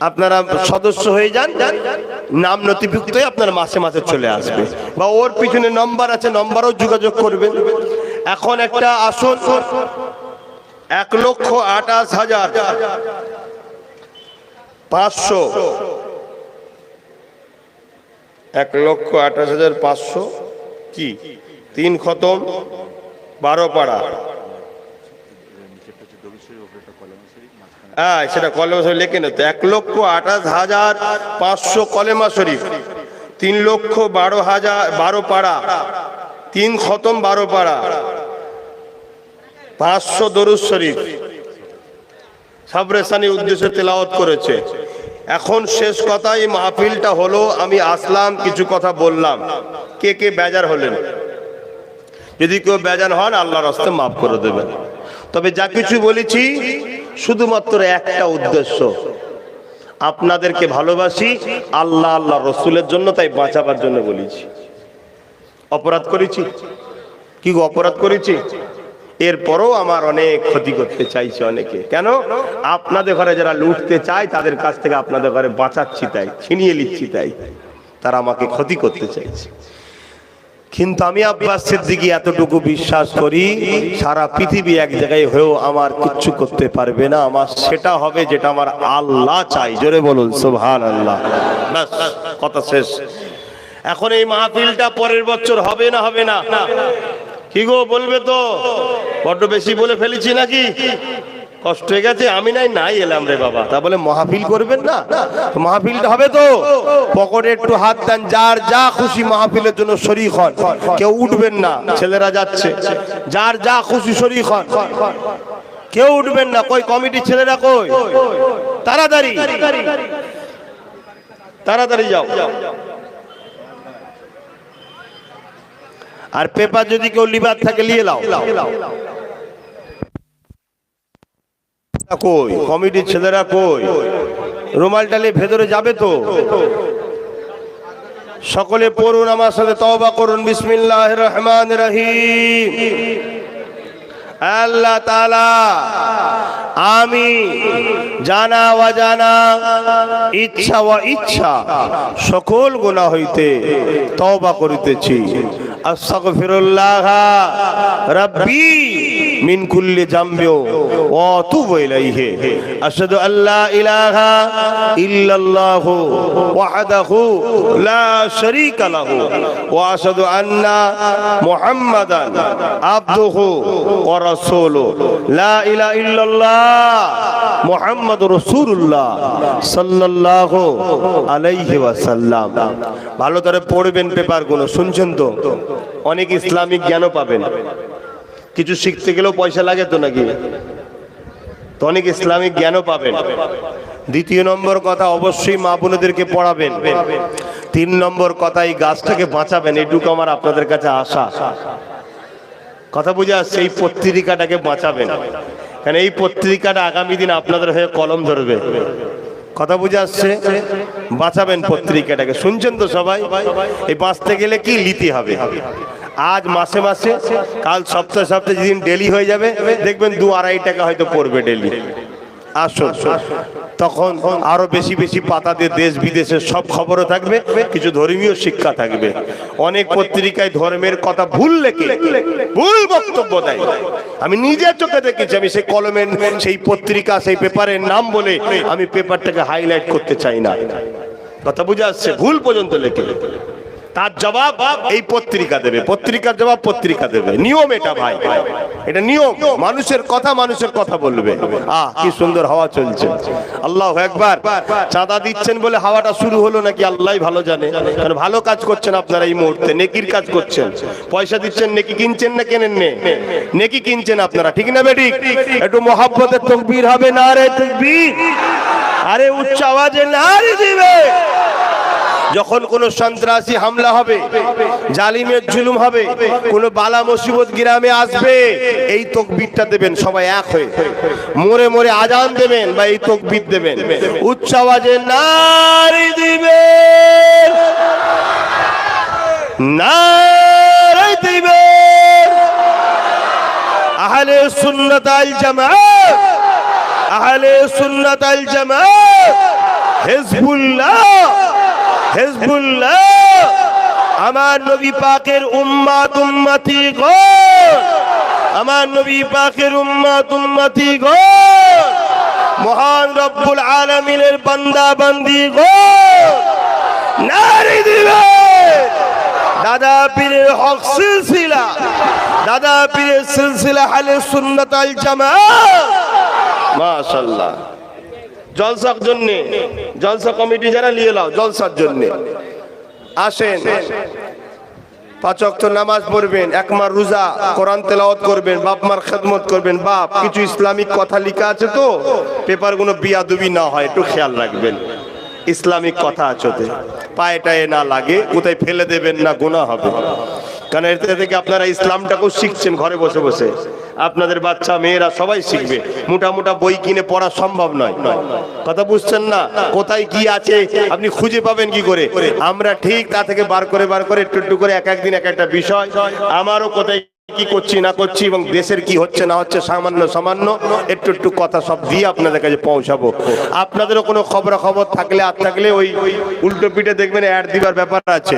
আপনারা সদস্য হয়ে যান, নাম নথিভুক্ত হয়ে আপনার মাসে মাসে চলে আসবে, বা ওর পিছনে নম্বর আছে, নম্বরও যোগাযোগ করবেন। এখন একটা আসন 1,28,500, 1,28,500 কি 3 খতম 12 পাড়া, হ্যাঁ সেটা কলেমা শরীফ লেখে না তো। 1,28,500 কলেমা শরীফ, 3,12,000 পাড়া, 3 খতম 12 পাড়া, 500 দরুদ শরীফ সাবরেসানির উদ্দেশ্যে তেলাওয়াত করেছে। এখন শেষ কথা, এই মাহফিলটা হলো, আমি আসলাম, কিছু কথা বললাম, কে কে বেজার হলেন? যদি কেউ বেজার হন আল্লাহর রাস্তে মাফ করে দেবেন। তবে যা কিছু বলেছি শুধুমাত্র একটা উদ্দেশ্য, আপনাদেরকে ভালোবাসি আল্লাহ আল্লাহ রসুলের জন্য, তাই বাঁচাবার জন্য বলেছি। অপরাধ করেছি কি গো? অপরাধ করেছি? এরপরও আমার অনেক ক্ষতি করতে চাইছে অনেকে। কেন? আপনাদের ঘরে যারা লুটতে চায় তাদের কাছ থেকে আপনাদের ঘরে বাঁচাচ্ছি, তাই ছিনিয়ে নিচ্ছি, তাই তারা আমাকে ক্ষতি করতে চাইছে। কিন্তু আমি আব্বাস সিদ্দিকী এতটুকু বিশ্বাস করি, সারা পৃথিবী এক জায়গায় হয়েও আমার কিচ্ছু করতে পারবে না। আমার সেটা হবে যেটা আমার আল্লাহ চাই। জোরে বলুন সুবহানাল্লাহ। ব্যাস, কথা শেষ। এখন এই মাহফিলটা পরের বছর হবে না হবে না? কি গো বলবে তো? বড্ড বেশি বলে ফেলেছি নাকি? কষ্ট হয়ে গেছে? আমি নাই এলাম রে বাবা, তা বলে মাহফিল করবেন না? মাহফিলটা হবে তো? পকেটে একটু হাত দেন, যার যা খুশি মাহফিলের জন্য শরীক হন, কেউ উঠবেন না। ছেলেরা যাচ্ছে, যার যা খুশি শরীক হন, কেউ উঠবেন না। কই কমিটির ছেলেরা কই? তাড়াতাড়ি তাড়াতাড়ি যাও। আর পেপার যদি কেউ লিবার থাকে নিয়ে লাও। কই কমিটির ছেলেরা কই? রুমাল টালে ভেতরে যাবে তো? সকলে পড়ুন আমার সাথে, তওবা করুন। বিসমিল্লাহির রহমানির রহিম। আল্লাহ তাআলা, আমি জানা অজানা, ইচ্ছা ও ইচ্ছা সকল গুনাহ হইতে তওবা করিতেছি। আস্তাগফিরুল্লাহ রাব্বি মিন কুল্লি যামবি ওয়া আতুবু ইলাইহি। আশহাদু আল্লা ইলাহা ইল্লাল্লাহু ওয়াহদাহু লা শারীকা লাহু ওয়া আশহাদু আন্না মুহাম্মাদান আবদুহু ওয়া রাসূলুহু। লা ইলাহা ইল্লাল্লাহ মুহাম্মাদুর রাসূলুল্লাহ সাল্লাল্লাহু আলাইহি ওয়াসাল্লাম। ভালো করে পড়বেন পেপারগুলো, শুনছেন তো? অনেক ইসলামিক জ্ঞানও পাবেন। কিছু শিখতে গেলেও পয়সা লাগে তো নাকি? তো অনেক ইসলামিক জ্ঞানও পাবেন। দ্বিতীয় নম্বর কথা, অবশ্যই মা বোনেদেরকে পড়াবেন। 3 নম্বর কথা, এই গাছটাকে বাঁচাবেন। এইটুকু আমার আপনাদের কাছে আশা। কথা বুঝে আসছে? এই পত্রিকাটাকে বাঁচাবেন, কারণ এই পত্রিকাটা আগামী দিন আপনাদের হয়ে কলম ধরবে। কথা বুঝে আসছে? বাঁচাবেন পত্রিকাটাকে। শুনছেন তো সবাই? এই বাঁচতে গেলে কি নিতে হবে? আজ মাসে মাসে, কাল সপ্তাহে সপ্তাহে, যেদিন ডেলি হয়ে যাবে দেখবেন 2-2.5 টাকা হয়তো পড়বে ডেলি। আসুন, তখন আরো বেশি বেশি পাতা দিয়ে দেশ বিদেশের সব খবরও থাকবে, কিছু ধর্মীয় শিক্ষা থাকবে। অনেক পত্রিকায় ধর্মের কথা ভুল লেখে, ভুল বক্তব্য দেয়। আমি নিজের চোখে দেখেছি। আমি সেই কলমের, সেই পত্রিকা, সেই পেপারের নাম বলে আমি পেপারটাকে হাইলাইট করতে চাই না। কথা বুঝে আসছে? ভুল পর্যন্ত লেখে। তার জবাব এই পত্রিকা দেবে, পত্রিকার জবাব পত্রিকা দেবে। নিয়ম এটা ভাই, এটা নিয়ম। মানুষের কথা বলবে। কি সুন্দর হাওয়া চলছে, আল্লাহু আকবার। চাঁদা দিচ্ছেন বলে হাওয়াটা শুরু হলো নাকি আল্লাহই ভালো জানে। কারণ ভালো কাজ করছেন আপনারা এই মুহূর্তে, নেকির কাজ করছেন। পয়সা দিচ্ছেন, নেকি কিনছেন না কেনেন নে? নেকি কিনছেন আপনারা, ঠিক না বেঠিক? একটু মহব্বতের তাকবীর হবে, নারে তাকবীর। আরে উচ্চ আওয়াজে নারে দিবে। যখন কোনো সন্ত্রাসী হামলা হবে, জালিমের জুলুম হবে, কোনো বালা মুসিবত গ্রামে আসবে, এই তাকবীরটা দেবেন সবাই এক হয়ে। মোরে মোরে আজান দেবেন বা এই তাকবীর দেবেন, উচ্চ আওয়াজে নারে দিবেন, নারে দিবেন। আহলে সুন্নাত আল জামাত, আহলে সুন্নাত আল জামাত, হিজবুল্লাহ, হিজবুল্লাহ। আমার নবী পাকের উম্মত উম্মতি গণ, আমার নবী পাকের উম্মত উম্মতি গণ, মহান রব্বুল আলামিনের বান্দা বান্দি গণ, নারে দিবেন। দাদা পীরের হক সিলসিলা, দাদা পীরের সিলসিলা আহলে সুন্নাত আল জামাত। মাশাআল্লাহ। জলসার জন্য, জলসা কমিটি যারা নিয়ে নাও, জলসার জন্য আসেন। 5 ওয়াক্ত নামাজ পড়বেন, 1 মাস রোজা, কোরআন তেলাওয়াত করবেন, বাপ মার খেদমত করবেন। বাপ, কিছু ইসলামিক কথা লেখা আছে তো, পেপারগুলো বিয়াদবি না হয় একটু খেয়াল রাখবেন। ইসলামিক কথা আছে, পায়ে টায়ে না লাগে, কোথায় ফেলে দেবেন না, গুনাহ হবে। কারণ এর থেকে আপনারা ইসলামটাকেও শিখছেন ঘরে বসে বসে, আপনাদের বাচ্চা মেয়েরা সবাই শিখবে। মোটা মোটা বই কিনে পড়া সম্ভব নয়, কথা বুঝছেন না? কোথায় কি আছে আপনি খুঁজে পাবেন কি করে? আমরা ঠিক তা থেকে বার করে একটু একটু করে এক একদিন এক একটা বিষয়, আমারও কোথায় কি করছি না করছি এবং দেশের কি হচ্ছে না হচ্ছে সামান্য সামান্য একটু একটু কথা সব দিয়ে আপনাদের কাছে পৌঁছাবো। আপনাদেরও কোনো খবর থাকলে আর থাকলে ওই উল্টো পিঠে দেখবেন অ্যাড দিবার ব্যাপার আছে,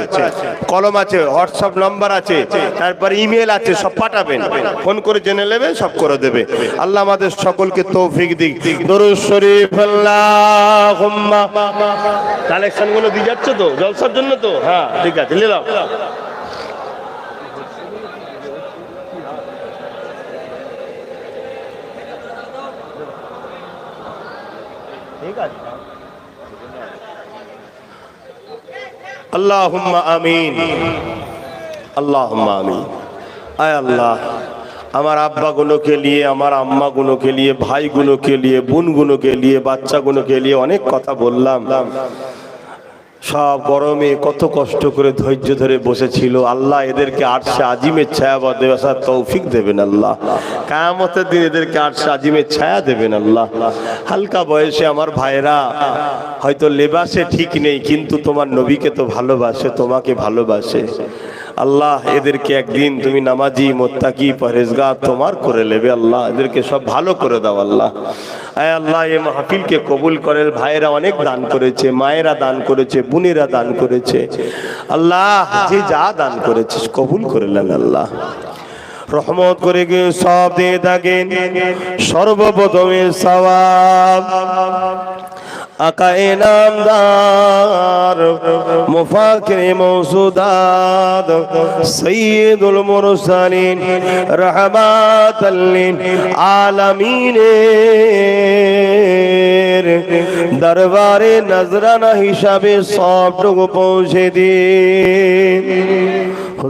কলম আছে, হোয়াটসঅ্যাপ নাম্বার আছে, তারপর ইমেল আছে, সব পাঠাবেন, ফোন করে জেনে নেবেন, সব করে দেবে। আল্লাহ আমাদের সকলকে তৌফিক দিক। দরুদ শরীফ আল্লাহুম্মা। কালেকশন গুলো দিয়ে যাচ্ছে তো জলসার জন্য তো? হ্যাঁ ঠিক আছে, নিয়ে নাও। আল্লাহুম্মা আমিন, আল্লাহুম্মা আমিন। আয় আল্লাহ, আমার আব্বা গুলোকে নিয়ে, আমার আম্মা গুলোকে নিয়ে, ভাই গুলোকে নিয়ে, বোন গুলোকে নিয়ে, বাচ্চা গুলোকে নিয়ে অনেক কথা বললাম। সব গরমে কত কষ্ট করে ধৈর্য ধরে বসেছিল। আল্লাহ এদেরকে আরশে আজিমের ছায়া বা দেওয়ার তৌফিক দেবেন আল্লাহ। কিয়ামতের দিন এদেরকে আরশে আজিমের ছায়া দেবেন আল্লাহ। হালকা বয়সে আমার ভাইরা হয়তো লেবাসে ঠিক নেই, কিন্তু তোমার নবীকে তো ভালোবাসে, তোমাকে ভালোবাসে। আল্লাহ এদেরকে একদিন তুমি নামাজি, মুত্তাকি, পরহেজগার তোমার করে নেবে আল্লাহ। এদেরকে সব ভালো করে দাও আল্লাহ। আয় আল্লাহ, এই মাহফিলকে কবুল করে। ভাইয়েরা অনেক দান করেছে, মায়েরা দান করেছে, বোনেরা দান করেছে। আল্লাহ যে যা দান করেছে কবুল করে নেন আল্লাহ। রহমত করে গিয়ে সব দিয়ে থাকেন। সর্বপ্রথমে সওয়াব আকায়ে নামদার মুফাকিরে মওজুদাত সাইয়্যিদুল মুরসালিন রাহমাতাল লিল আলামিনের দরবারে নজরানা হিসাবে সবটুকু পৌঁছে দিন।